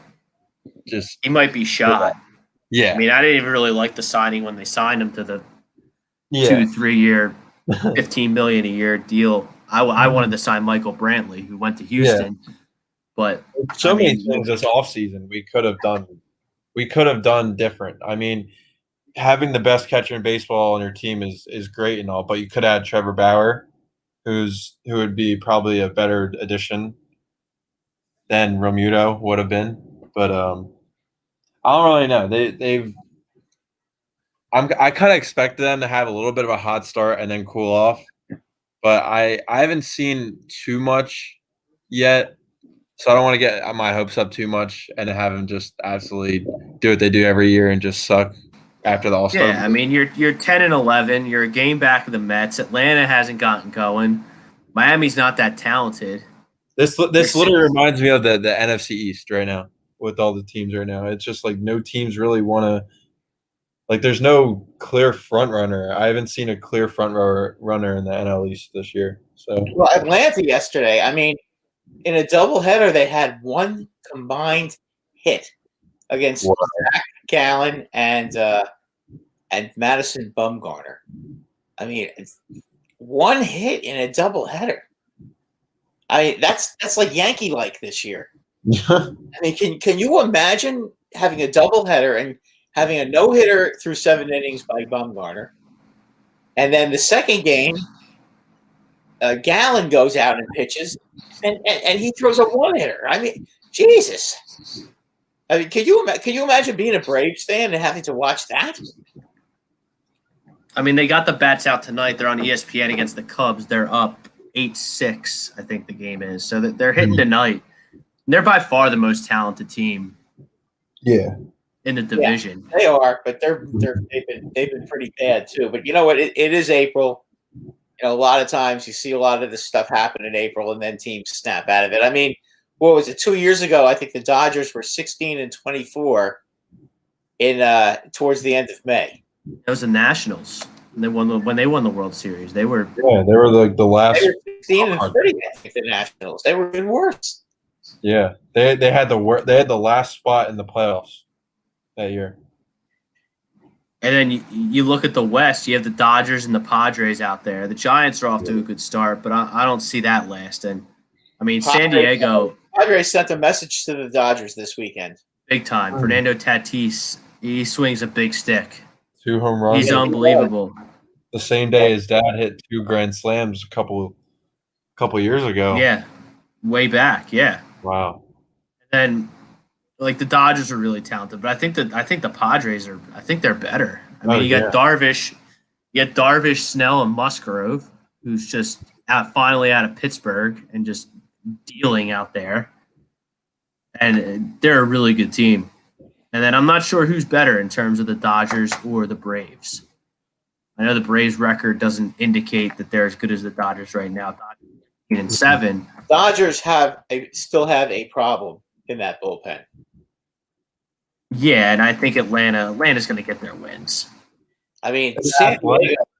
He might be shot. Yeah. I mean, I didn't even really like the signing when they signed him to the 2-3 year, $15 million a year deal. I wanted to sign Michael Brantley, who went to Houston. Yeah. But many things this offseason we could have done different. I mean, having the best catcher in baseball on your team is great and all, but you could add Trevor Bauer, who would be probably a better addition than Romuto would have been. But I don't really know. I kind of expected them to have a little bit of a hot start and then cool off, but I haven't seen too much yet, so I don't want to get my hopes up too much and have them just absolutely do what they do every year and just suck after the All-Star. Yeah, I mean, you're 10-11. You're a game back of the Mets. Atlanta hasn't gotten going. Miami's not that talented. This literally reminds me of the NFC East right now with all the teams right now. It's just no teams really want to – there's no clear front runner. I haven't seen a clear front runner in the NL East this year. So well, Atlanta yesterday, I mean, in a doubleheader, they had one combined hit against Zach Gallen and Madison Bumgarner. I mean, it's one hit in a doubleheader. I mean, that's like Yankee-like this year. I mean, can you imagine having a doubleheader and having a no-hitter through 7 innings by Bumgarner, and then the second game, Gallen goes out and pitches, and he throws a 1-hitter. I mean, Jesus. I mean, can you imagine being a Braves fan and having to watch that? I mean, they got the bats out tonight. They're on ESPN against the Cubs. They're up 8-6, I think the game is. So they're hitting tonight. They're by far the most talented team. Yeah. In the division. Yeah, they are, but they've been pretty bad too. But you know what? It is April. You know, a lot of times you see a lot of this stuff happen in April, and then teams snap out of it. I mean, what was it? 2 years ago, I think the Dodgers were 16-24 in towards the end of May. That was the Nationals. And when they won the World Series. They were they were like the last. They were 16-30, I think, the Nationals. They were even worse. Yeah, they had the last spot in the playoffs that year. And then you look at the West, you have the Dodgers and the Padres out there. The Giants are off to a good start, but I don't see that lasting. I mean, San Diego. Padres sent a message to the Dodgers this weekend. Big time. Fernando Tatis, he swings a big stick. 2 home runs. He's unbelievable. The same day his dad hit 2 grand slams a couple years ago. Yeah, way back. Yeah. Wow. And like the Dodgers are really talented, but I think the Padres are. I think they're better. I mean, you got Darvish, Snell, and Musgrove, who's just finally out of Pittsburgh and just dealing out there, and they're a really good team. And then I'm not sure who's better in terms of the Dodgers or the Braves. I know the Braves record doesn't indicate that they're as good as the Dodgers right now. Dodgers 7. Dodgers still have a problem in that bullpen. Yeah, and I think Atlanta's going to get their wins. I mean,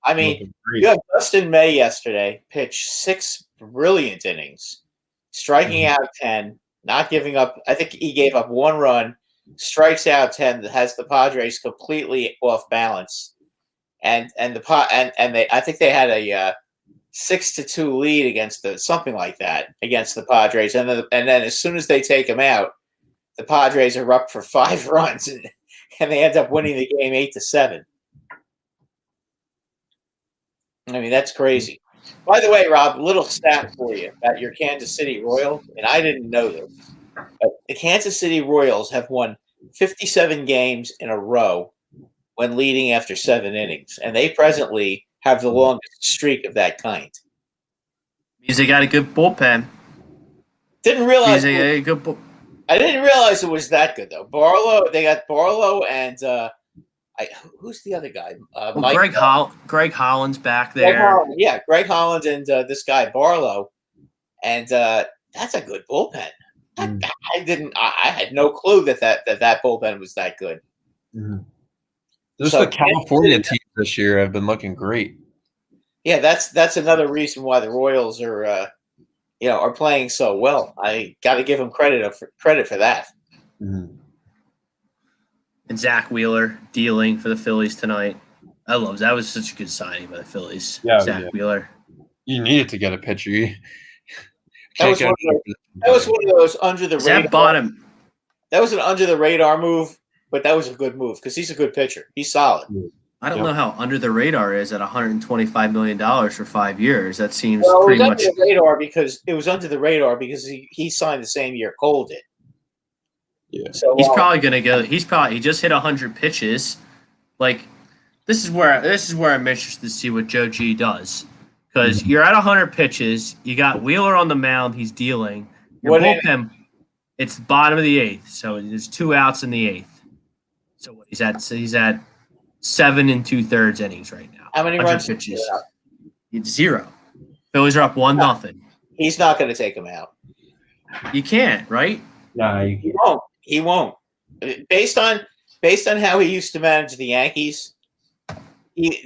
you have Dustin May yesterday pitched 6 brilliant innings, striking out 10, not giving up. I think he gave up 1 run, strikes out 10, that has the Padres completely off balance, and I think they had a 6-2 lead against something like that against the Padres, and then as soon as they take him out, the Padres are up for 5 runs, and they end up winning the game 8-7. I mean, that's crazy. By the way, Rob, a little stat for you about your Kansas City Royals, and I didn't know this, but the Kansas City Royals have won 57 games in a row when leading after 7 innings, and they presently have the longest streak of that kind. Means they got a good bullpen. Didn't realize I didn't realize it was that good though. Barlow, they got Barlow and who's the other guy? Greg Holland's back there. Greg Holland and this guy Barlow, and that's a good bullpen. I had no clue that bullpen was that good. Mm. Just the California teams this year have been looking great. Yeah, that's another reason why the Royals are playing so well. I got to give them credit for that. Mm. And Zach Wheeler dealing for the Phillies tonight. I love that. Was such a good signing by the Phillies. Yeah, Zach Wheeler. You needed to get a pitcher. That was one of those under the radar. That was an under the radar move, but that was a good move because he's a good pitcher. He's solid. I don't know how under the radar is at $125 million for 5 years. That seems pretty much under the radar because it was under the radar because he signed the same year Cole did. Yeah. So he's probably gonna go. He just hit 100 pitches. Like this is where I'm interested to see what Joe G does because you're at 100 pitches. You got Wheeler on the mound. He's dealing. Your bullpen. It's the bottom of the 8th, so there's 2 outs in the 8th. So what he's at 7 2/3 innings right now. How many runs? Pitches? It's 0. Phillies are up 1-0. He's not going to take him out. You can't, right? No, he won't. Based on how he used to manage the Yankees,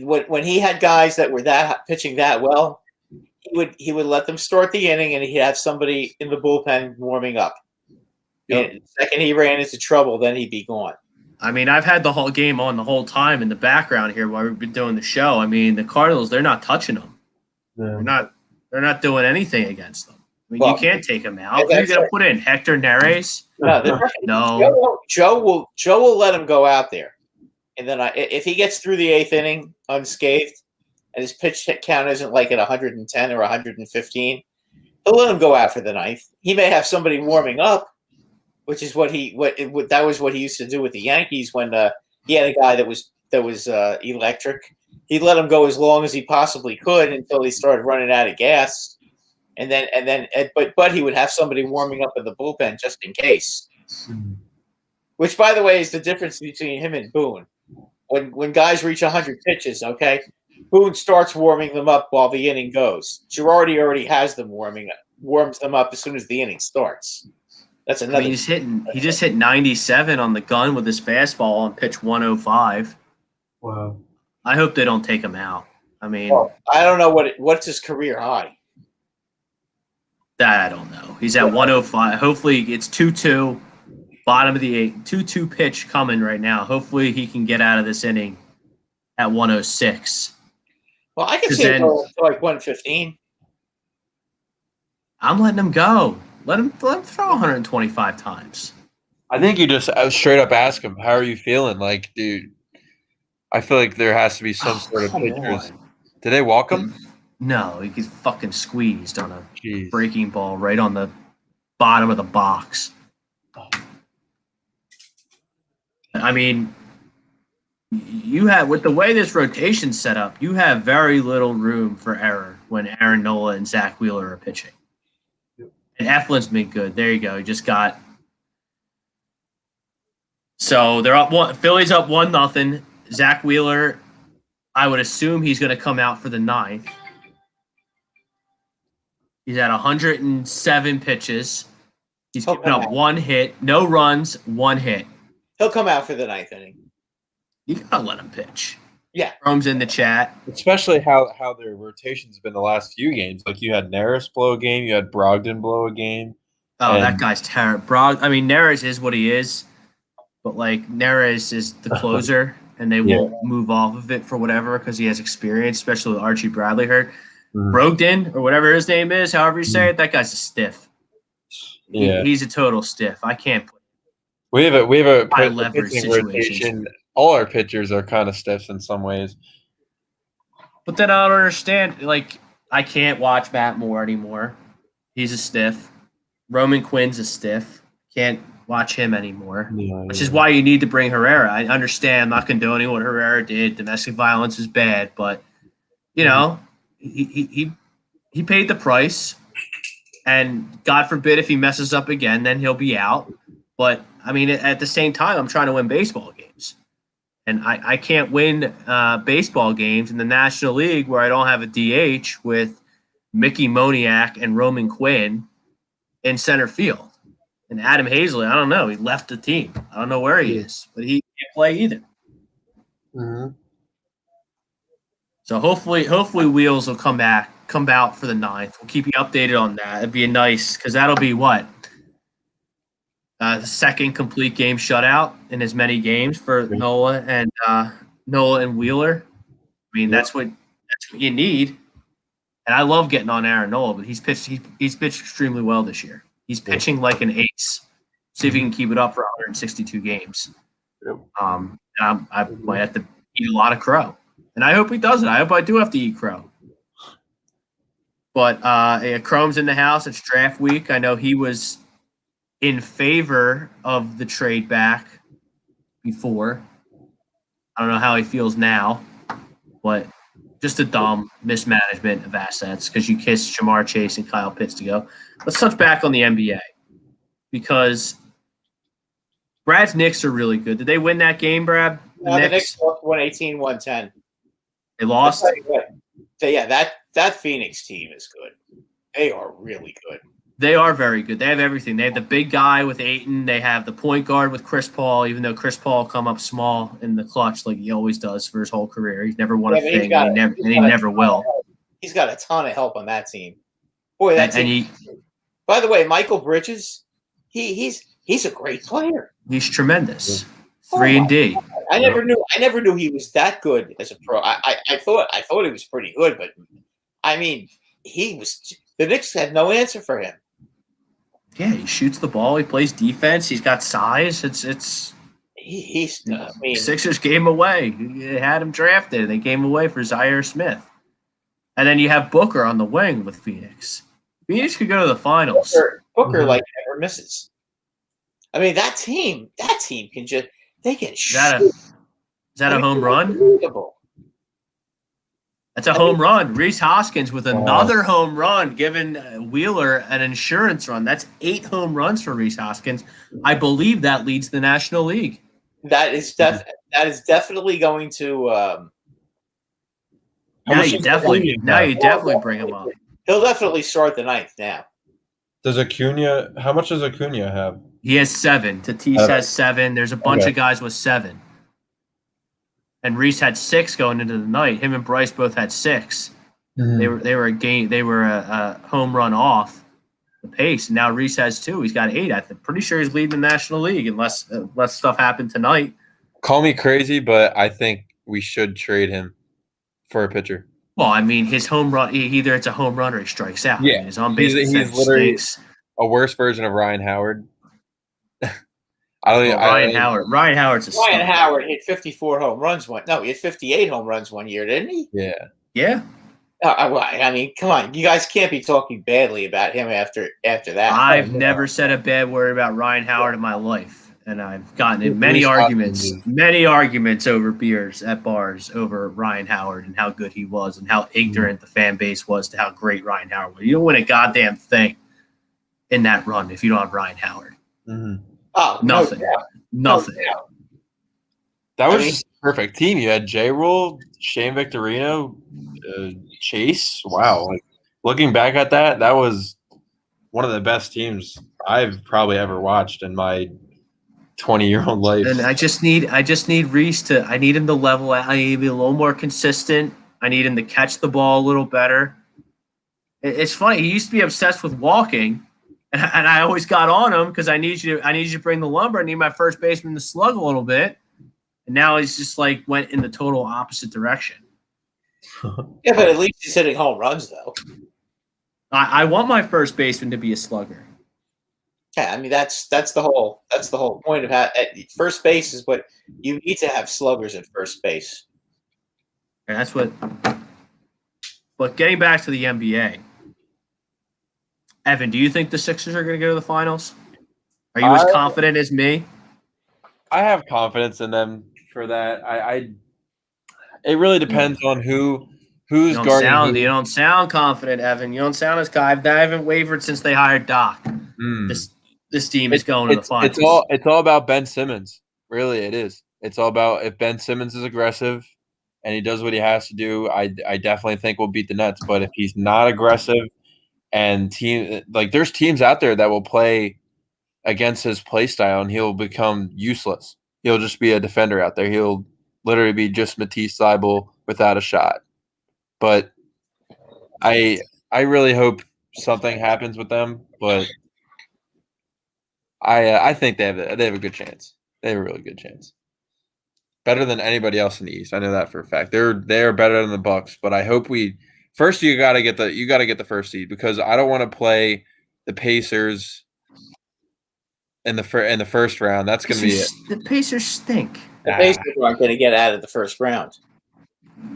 when he had guys that were pitching that well, he would let them start the inning and he'd have somebody in the bullpen warming up. Yep. And the second he ran into trouble, then he'd be gone. I mean, I've had the whole game on the whole time in the background here while we've been doing the show. I mean, the Cardinals, they're not touching them. Yeah. They're not doing anything against them. I mean, Well, you can't take him out. as Who are I you going to said- put in? Hector Neres? No. Joe will let him go out there, and then if he gets through the 8th inning unscathed, and his pitch count isn't like at 110 or 115, he'll let him go out for the 9th. He may have somebody warming up, which is that was what he used to do with the Yankees when he had a guy that was electric. He'd let him go as long as he possibly could until he started running out of gas, but he would have somebody warming up in the bullpen just in case. Which, by the way, is the difference between him and Boone. When guys reach 100 pitches, okay, Boone starts warming them up while the inning goes. Girardi already has them warms them up as soon as the inning starts. That's another. I mean, he just hit 97 on the gun with his fastball on pitch 105. Wow. I hope they don't take him out. I mean, Well, I don't know what's his career high. that I don't know. He's at 105. Hopefully it's 2-2, bottom of the 8th, 2-2 pitch coming right now. Hopefully he can get out of this inning at 106. Well, I can see him go to like 115. I'm letting him go. Let him throw 125 times. I think you just straight up ask him, "How are you feeling?" Like, dude, I feel like there has to be some sort of come pictures. on. Did they walk him? No, he gets fucking squeezed on a Jeez. breaking ball right on the bottom of the box. I mean, you have, with the way this rotation's set up, you have very little room for error when Aaron Nola and Zach Wheeler are pitching. And Eflin's been good. There you go. He just got. So they're up one. Philly's up 1-0. Zach Wheeler, I would assume he's going to come out for the 9th. He's at 107 pitches. He's given up 1 hit, no runs, 1 hit. He'll come out for the 9th inning. You gotta let him pitch. Yeah. Rome's in the chat. Especially how their rotation's been the last few games. Like you had Neris blow a game, you had Brogdon blow a game. Oh, that guy's terrible. Neres is what he is, but like Neres is the closer, and they won't move off of it for whatever because he has experience, especially with Archie Bradley hurt. Brogdon or whatever his name is, however you say it, that guy's a stiff. Yeah, he's a total stiff. I can't. We have a high leverage pitching situations. rotation. All our pitchers are kind of stiffs in some ways. But then I don't understand. Like, I can't watch Matt Moore anymore. He's a stiff. Roman Quinn's a stiff. Can't watch him anymore. Which is why you need to bring Herrera. I understand. I'm not condoning what Herrera did. Domestic violence is bad, but you know, he paid the price. And God forbid if he messes up again, then he'll be out. But I mean, at the same time, I'm trying to win baseball games. And I can't win baseball games in the National League where I don't have a DH with Mickey Moniak and Roman Quinn in center field. And Adam Hazley, I don't know. He left the team. I don't know where he is, but he can't play either. Mm-hmm. So hopefully Wheels will come out for the 9th. We'll keep you updated on that. It'd be a nice, because that'll be what? The second complete game shutout in as many games for Nola and Wheeler. I mean, that's what you need. And I love getting on Aaron Nola, but he's pitched extremely well this year. He's pitching like an ace. See if he can keep it up for 162 games. I might have to eat a lot of crow, and I hope he doesn't. I hope I do have to eat crow. But Chrome's in the house. It's draft week. I know he was in favor of the trade back before. I don't know how he feels now, but just a dumb mismanagement of assets because you kissed Jamar Chase and Kyle Pitts to go. Let's touch back on the NBA because Brad's Knicks are really good. Did they win that game, Brad? The Knicks lost 118-110. They lost? Yeah, that Phoenix team is good. They are really good. They are very good. They have everything. They have the big guy with Ayton. They have the point guard with Chris Paul, even though Chris Paul come up small in the clutch like he always does for his whole career. He's never won a thing, and he never will. He's got a ton of help on that team. Boy, that team. By the way, Michael Bridges, he's a great player. He's tremendous. 3-and-D. I never knew he was that good as a pro. I thought he was pretty good, but I mean, the Knicks had no answer for him. Yeah, he shoots the ball. He plays defense. He's got size. He's. I mean, Sixers gave him away. They had him drafted. They gave him away for Zaire Smith. And then you have Booker on the wing with Phoenix. Phoenix could go to the finals. Booker like never misses. I mean, that team can just they can shoot. Is that a home run? Unbelievable. That's a home run. Reese Hoskins with another home run, giving Wheeler an insurance run. That's 8 home runs for Reese Hoskins. I believe that leads the National League. That is definitely going to. Now you definitely bring him up. He'll definitely start the 9th now. Does Acuna? How much does Acuna have? He has 7. Tatis has 7. There's a bunch of guys with 7. And Reese had 6 going into the night. Him and Bryce both had 6. Mm-hmm. They were a home run off the pace. And now Reese has 2. He's got 8. I'm pretty sure he's leading the National League unless stuff happened tonight. Call me crazy, but I think we should trade him for a pitcher. Well, I mean, his home run, either it's a home run or he strikes out. Yeah, I mean, his on-base he's literally a worse version of Ryan Howard. Ryan Howard's a star. Ryan Howard hit 54 home runs he hit 58 home runs one year, didn't he? Yeah. I mean, come on, you guys can't be talking badly about him after that. I've never said a bad word about Ryan Howard in my life, and I've gotten in many arguments over beers at bars over Ryan Howard and how good he was and how ignorant the fan base was to how great Ryan Howard was. You don't win a goddamn thing in that run if you don't have Ryan Howard. Mm-hmm. Oh, nothing. Nothing. That was just a perfect team. You had J-Roll, Shane Victorino, Chase. Wow. Like, looking back at that was one of the best teams I've probably ever watched in my 20-year-old life. And I just need Reese I need him to level out. I need him to be a little more consistent. I need him to catch the ball a little better. It's funny. He used to be obsessed with walking. And I always got on him because I need you to bring the lumber. I need my first baseman to slug a little bit. And now he's just like went in the total opposite direction. Yeah, but at least he's hitting home runs though. I want my first baseman to be a slugger. Yeah, I mean that's the whole point of at first base is what you need to have sluggers at first base. And that's what. But getting back to the NBA. Evan, do you think the Sixers are going to go to the finals? Are you as confident as me? I have confidence in them for that. It really depends on who's guarding. You don't sound confident, Evan. You don't sound as confident. I haven't wavered since they hired Doc. This team is going to the finals. It's all about Ben Simmons. Really, it is. It's all about if Ben Simmons is aggressive and he does what he has to do. I definitely think we'll beat the Nets. But if he's not aggressive, and there's teams out there that will play against his play style and he'll become useless. He'll just be a defender out there. He'll literally be just Matisse Thybulle without a shot. But I really hope something happens with them. But I think they have a good chance. They have a really good chance. Better than anybody else in the East. I know that for a fact. They're better than the Bucks. But I hope first, you gotta get the first seed because I don't want to play the Pacers in the first round. That's gonna be it. The Pacers stink. The Pacers aren't going to get out of the first round.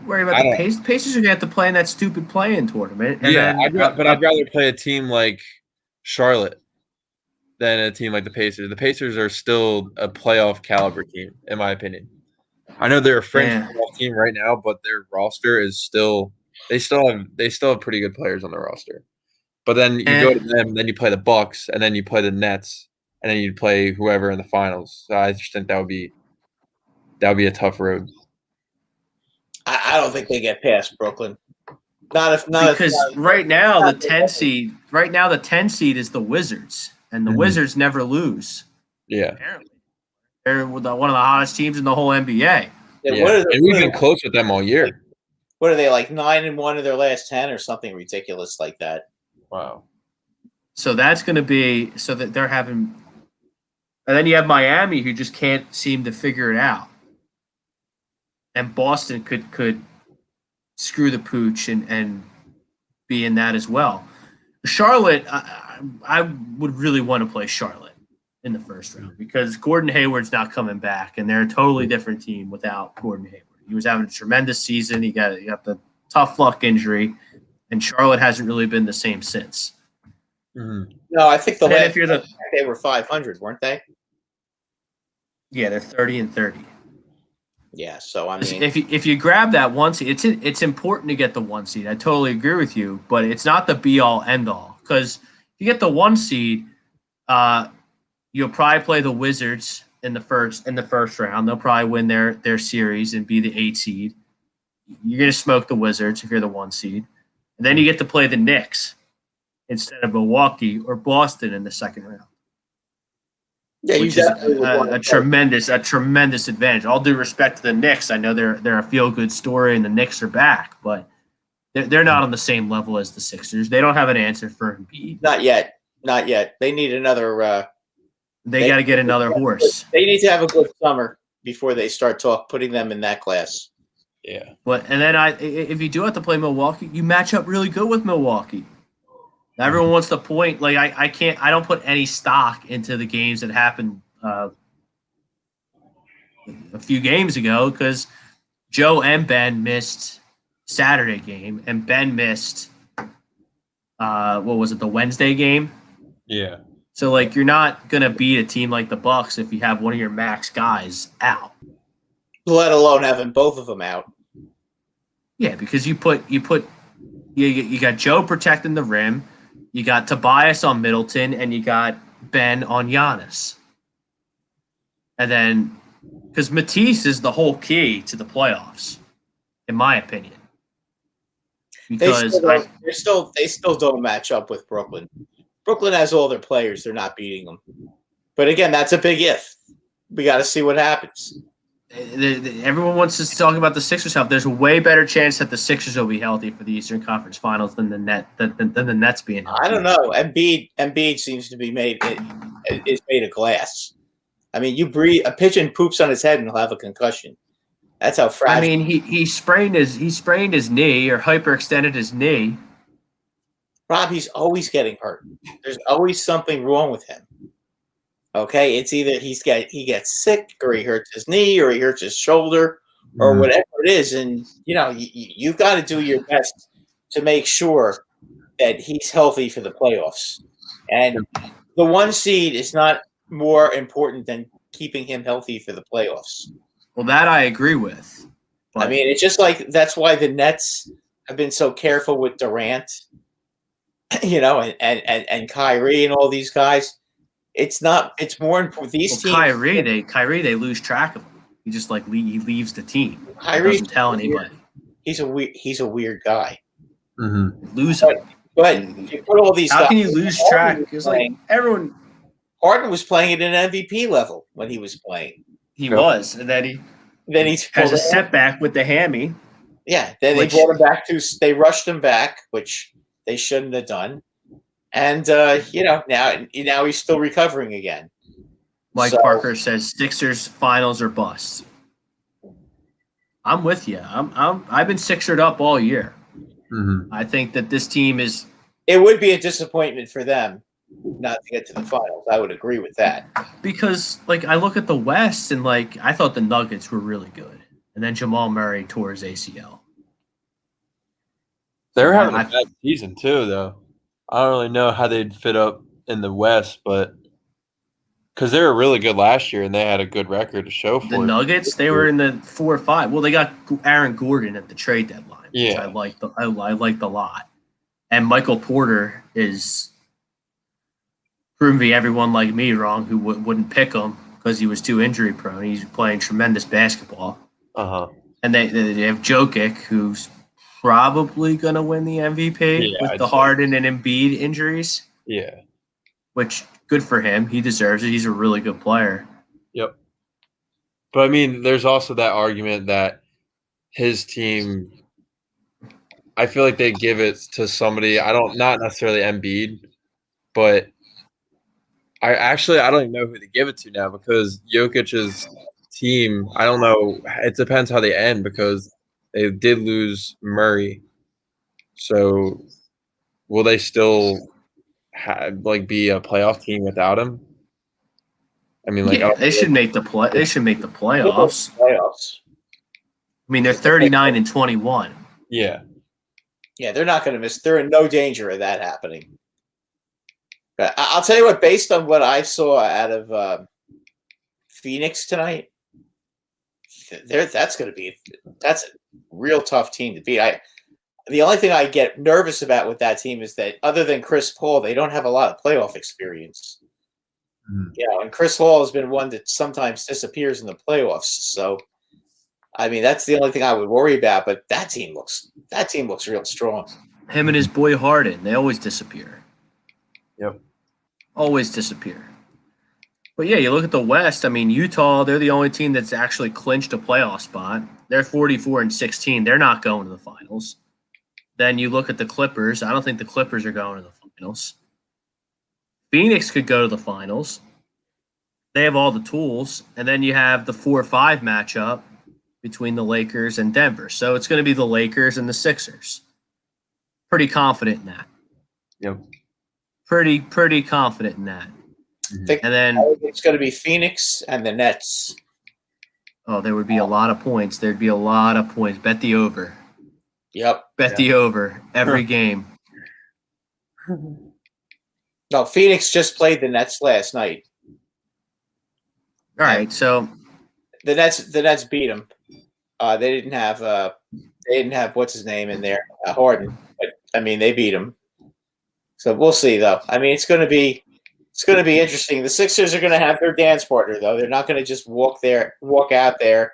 Worry about the Pacers. The Pacers are going to have to play in that stupid play-in tournament. I'd rather play a team like Charlotte than a team like the Pacers. The Pacers are still a playoff caliber team, in my opinion. I know they're a fringe playoff team right now, but their roster is still. They still have pretty good players on the roster. But then you go to them, then you play the Bucks, and then you play the Nets, and then you play whoever in the finals. So I just think that would be a tough road. I don't think they get past Brooklyn. Right now the 10 seed is the Wizards, and the Wizards never lose. Yeah. Apparently. They're one of the hottest teams in the whole NBA. Yeah. And we've been close with them all year. What are they, like 9-1 of their last 10 or something ridiculous like that? Wow. So that's going to be – so that they're having – and then you have Miami who just can't seem to figure it out. And Boston could screw the pooch and be in that as well. Charlotte, I would really want to play Charlotte in the first round because Gordon Hayward's not coming back, and they're a totally different team without Gordon Hayward. He was having a tremendous season. He got the tough luck injury, and Charlotte hasn't really been the same since. Mm-hmm. No, I think if you're they were 500, weren't they? Yeah, they're 30-30. Yeah, so I mean, if you grab that one seed, it's important to get the one seed. I totally agree with you, but it's not the be all end all because if you get the one seed, you'll probably play the Wizards in the first round. They'll probably win their series and be the 8 seed. You're gonna smoke the Wizards if you're the 1 seed, and then you get to play the Knicks instead of Milwaukee or Boston in the second round. Yeah, which is a tremendous advantage. All due respect to the Knicks, I know they're a feel good story and the Knicks are back, but they're not on the same level as the Sixers. They don't have an answer for Embiid. Not yet. They need another. They got to get another horse. They need to have a good summer before they start putting them in that class. Yeah. And then if you do have to play Milwaukee, you match up really good with Milwaukee. Everyone wants to point like I don't put any stock into the games that happened a few games ago because Joe and Ben missed Saturday game and Ben missed what was it, the Wednesday game? Yeah. So like you're not gonna beat a team like the Bucks if you have one of your max guys out. Let alone having both of them out. Yeah, because you got Joe protecting the rim. You got Tobias on Middleton, and you got Ben on Giannis. And then, because Matisse is the whole key to the playoffs, in my opinion. Because they still don't match up with Brooklyn. Brooklyn has all their players; they're not beating them. But again, that's a big if. We got to see what happens. Everyone wants to talk about the Sixers health. There's a way better chance that the Sixers will be healthy for the Eastern Conference Finals than the Nets being healthy. I don't know. Embiid seems to be made of glass. I mean, you breathe a pigeon poops on his head and he'll have a concussion. That's how fragile. I mean, he sprained his knee or hyperextended his knee. Rob, he's always getting hurt. There's always something wrong with him. Okay, it's either he gets sick or he hurts his knee or he hurts his shoulder or whatever it is, and you've got to do your best to make sure that he's healthy for the playoffs. And the 1 seed is not more important than keeping him healthy for the playoffs. Well, that I agree with. I mean, it's just like that's why the Nets have been so careful with Durant, and Kyrie and all these guys. It's more important. These teams. Kyrie, they lose track of him. He just he leaves the team. Kyrie doesn't tell anybody. He's a weird guy. Mm-hmm. Lose him. But you put all these. How can you lose track? It's like everyone. Harden was playing at an MVP level when he was playing. He was, and then he has a setback with the hammy. Yeah, then they brought him back they rushed him back, which they shouldn't have done. And now he's still recovering again. Mike Parker says Sixers finals or bust. I'm with you. I've been Sixered up all year. Mm-hmm. I think that this team is. It would be a disappointment for them not to get to the finals. I would agree with that. Because I look at the West and I thought the Nuggets were really good, and then Jamal Murray tore his ACL. They're having a bad season too, though. I don't really know how they'd fit up in the West, but because they were really good last year and they had a good record to show for the Nuggets, they were in the 4 or 5. Well, they got Aaron Gordon at the trade deadline, which I liked a lot. And Michael Porter is proving everyone like me wrong who wouldn't pick him because he was too injury prone. He's playing tremendous basketball. And they have Jokic, who's probably going to win the MVP with the Harden and Embiid injuries. Yeah. Which, good for him. He deserves it. He's a really good player. Yep. But, I mean, there's also that argument that his team – I feel like they give it to somebody – not necessarily Embiid, but I don't even know who to give it to now because Jokic's team, I don't know. It depends how they end because – they did lose Murray. So will they still be a playoff team without him. I mean, like, Yeah, they should make the play. They should make the playoffs. Playoffs. I mean, they're 39-21. Yeah. Yeah, they're not going to miss. They're in no danger of that happening. But I'll tell you what, based on what I saw out of Phoenix tonight, that's a real tough team to beat. The only thing I get nervous about with that team is that other than Chris Paul, they don't have a lot of playoff experience. And Chris Paul has been one that sometimes disappears in the playoffs. So, I mean, that's the only thing I would worry about. But that team looks real strong. Him and his boy Harden, they always disappear. Yep. Always disappear. But yeah, you look at the West. I mean, Utah, they're the only team that's actually clinched a playoff spot. They're 44-16. They're not going to the finals. Then you look at the Clippers. I don't think the Clippers are going to the finals. Phoenix could go to the finals. They have all the tools. And then you have the 4-5 matchup between the Lakers and Denver. So it's going to be the Lakers and the Sixers. Pretty confident in that. Yep. Pretty confident in that. And then it's going to be Phoenix and the Nets. Oh, there would be a lot of points. There'd be a lot of points. Bet the over. Yep. Bet the over every game. No, Phoenix just played the Nets last night. All right, so the Nets beat them. They didn't have what's his name in there, Harden. But I mean, they beat him. So we'll see, though. I mean, it's going to be interesting. The Sixers are going to have their dance partner, though. They're not going to just walk out there,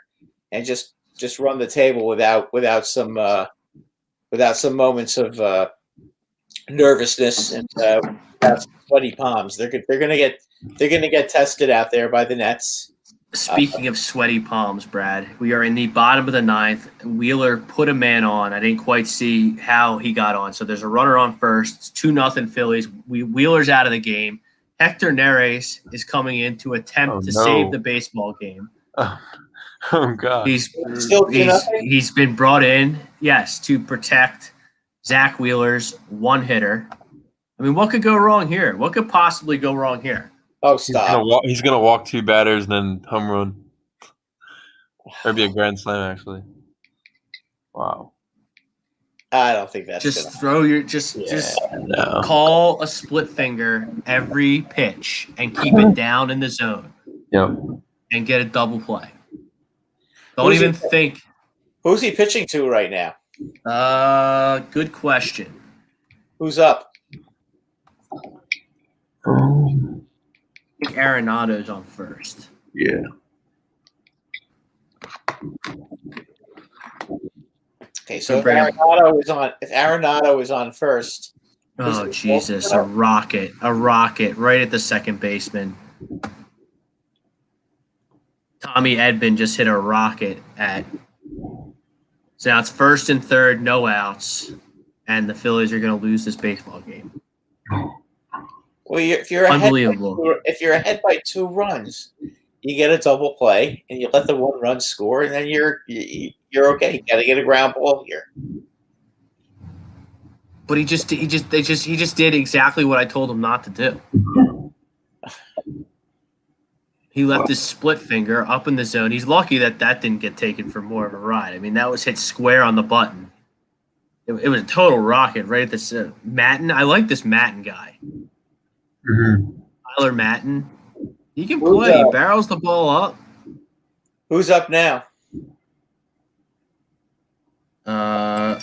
and just run the table without some moments of nervousness and sweaty palms. They're going to get tested out there by the Nets. Speaking of sweaty palms, Brad, we are in the bottom of the ninth. Wheeler put a man on. I didn't quite see how he got on. So there's a runner on first. It's 2-0 Phillies. Wheeler's out of the game. Hector Neres is coming in to attempt to save the baseball game. Oh God. He's been brought in, yes, to protect Zach Wheeler's one hitter. I mean, what could go wrong here? What could possibly go wrong here? Oh, stop. He's gonna walk 2 batters and then home run. Or be a grand slam, actually. Wow. I don't think that's just throw your just call a split finger every pitch and keep it down in the zone. Yep. And get a double play. Don't even think. Who's he pitching to right now? Good question. Who's up? I think Arenado's on first. Yeah. Okay, so if Arenado is on first. Oh Jesus, a rocket right at the second baseman. Tommy Edman just hit a rocket at. So now it's first and third, no outs, and the Phillies are going to lose this baseball game. Well, if you're ahead by 2 runs, you get a double play and you let the 1 run score, and then you're okay. You got to get a ground ball here. But he just did exactly what I told him not to do. He left his split finger up in the zone. He's lucky that didn't get taken for more of a ride. I mean, that was hit square on the button. It was a total rocket right at this Matten. I like this Matten guy. Tyler Matten. He can play. He barrels the ball up. Who's up now? I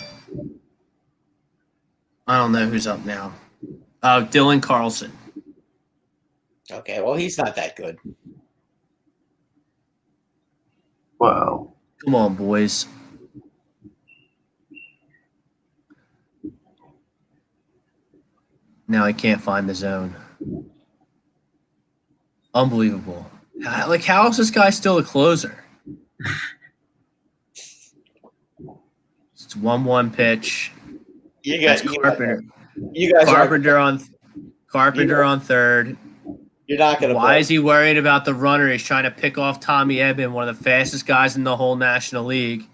don't know who's up now. Dylan Carlson. Okay, well, he's not that good. Wow. Come on, boys. Now I can't find the zone. Unbelievable. Like, how is this guy still a closer? It's 1-1 pitch. You guys Carpenter on third. You're not going to. Why is he worried about the runner? He's trying to pick off Tommy Edman, one of the fastest guys in the whole National League,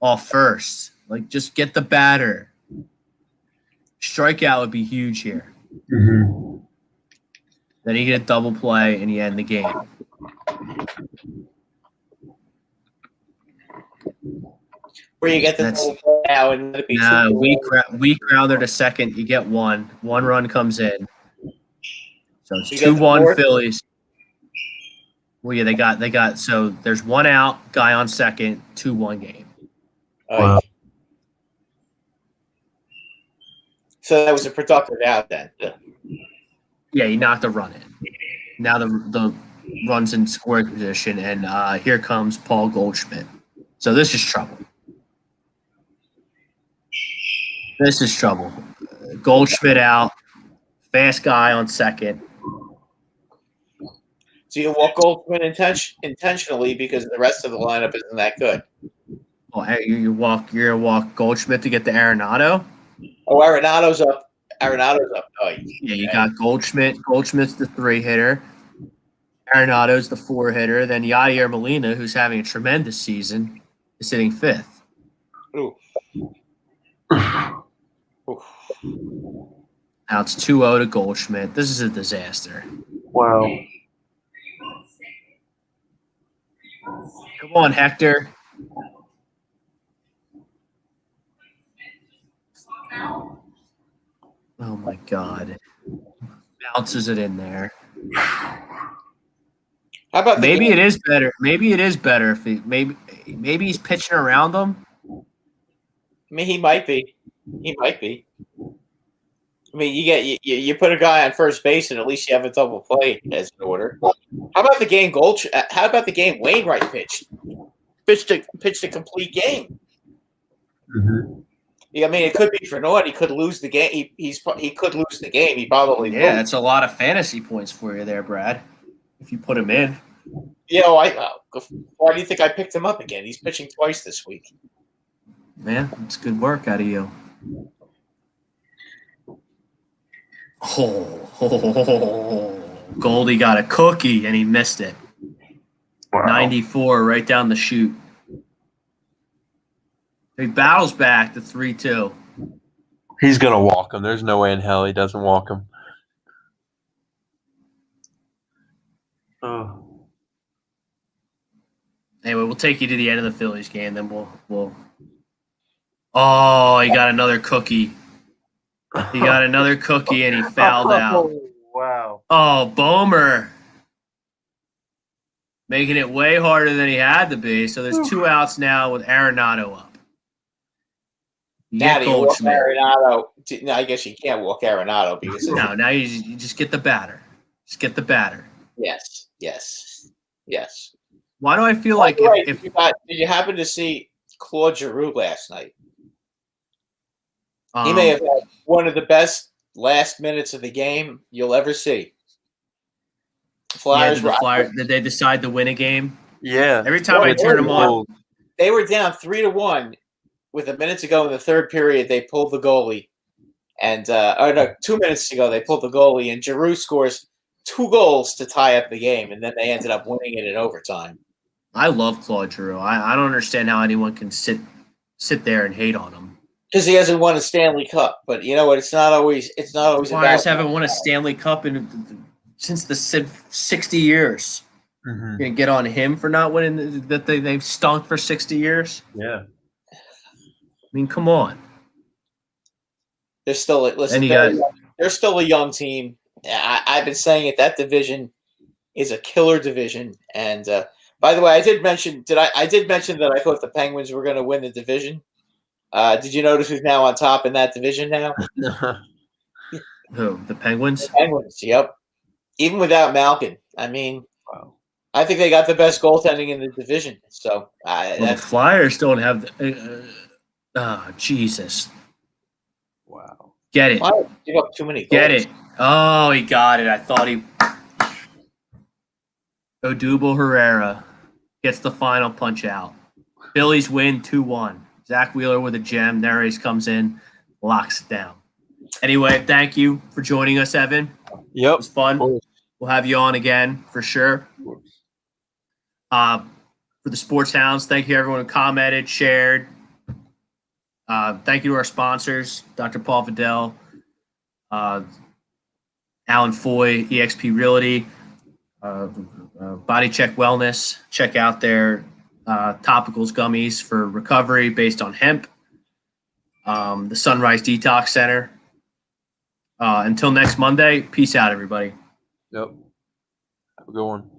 off first. Like, just get the batter. Strikeout would be huge here. Mm-hmm. Then you get a double play and you end the game. Where you get the That's- double play now and let it be No, 2-1. weak grounder to second. You get one. One run comes in. So it's You get the 2-1 fourth? Phillies. Well, yeah, they got. So there's one out, guy on second, 2-1 game. Wow. So that was a productive out then. Yeah, he knocked a run in. Now the run's in scoring position, and here comes Paul Goldschmidt. So this is trouble. This is trouble. Goldschmidt out, fast guy on second. So you walk Goldschmidt intentionally because the rest of the lineup isn't that good. Oh, hey, you're gonna walk Goldschmidt to get the Arenado. Oh, Arenado's up. Oh, Yeah, you got Goldschmidt. Goldschmidt's the 3-hitter. Arenado's the 4-hitter. Then Yadier Molina, who's having a tremendous season, is sitting 5th. Ooh. Now it's 2-0 to Goldschmidt. This is a disaster. Wow. Come on, Hector. Oh my God! Bounces it in there. How about Maybe it is better. Maybe it is better if maybe he's pitching around them. I mean, he might be. I mean, you put a guy on first base, and at least you have a double play as an order. How about the game How about the game Wainwright pitched? Pitched a complete game. Mm-hmm. Yeah, I mean, it could be for naught. He could lose the game. He could lose the game. He probably Yeah, will. it's a lot of fantasy points for you there, Brad. If you put him in. You know, why do you think I picked him up again? He's pitching twice this week. Man, it's good work out of you. Oh, Goldie got a cookie and he missed it. Wow. 94 right down the chute. He battles back to 3-2. He's gonna walk him. There's no way in hell he doesn't walk him. Oh. Anyway, we'll take you to the end of the Phillies game, then we'll. Oh, he got another cookie. He got another cookie and he fouled out. Oh, wow. Oh, Bomer. Making it way harder than he had to be. So there's 2 outs now with Arenado up. You Now get do you walk Goldschmidt. Arenado? No, I guess you can't walk Arenado because No, now you just get the batter. Just get the batter. yes. Why do I feel like Right. if Did you happen to see Claude Giroux last night? He may have had one of the best last minutes of the game you'll ever see. Flyers did they decide to win a game? Yeah. Every time I turn them on, They were down 3-1 with a minute to go in the third period. They pulled the goalie, and 2 minutes to go, they pulled the goalie, and Giroux scores 2 goals to tie up the game, and then they ended up winning it in overtime. I love Claude Giroux. I don't understand how anyone can sit there and hate on him. Because he hasn't won a Stanley Cup, but you know what? It's not always Flyers about. haven't won a Stanley Cup since the 60 years. Mm-hmm. You're gonna get on him for not winning that they've stunk for 60 years. Yeah. I mean, come on. They're still they're still a young team. I've been saying it. That division is a killer division. And by the way, I did mention that I thought the Penguins were going to win the division. Did you notice who's now on top in that division now? Who? The Penguins? The Penguins. Yep. Even without Malkin, I mean, Wow. I think they got the best goaltending in the division. So The Flyers don't have. Jesus. Wow. Get it. Flyers give up too many goals. Get it. Oh, he got it. I thought he. Odubel Herrera gets the final punch out. Phillies win 2-1. Zach Wheeler with a gem. Neres comes in, locks it down. Anyway, thank you for joining us, Evan. It Yep. was fun. We'll have you on again for sure. For the Sports Hounds, thank you everyone who commented, shared. Thank you to our sponsors, Dr. Paul Fidel, Alan Foy, EXP Realty, Body Check Wellness. Check out their topicals gummies for recovery based on hemp. The Sunrise Detox Center. Until next Monday, peace out, everybody. Yep. Have a good one.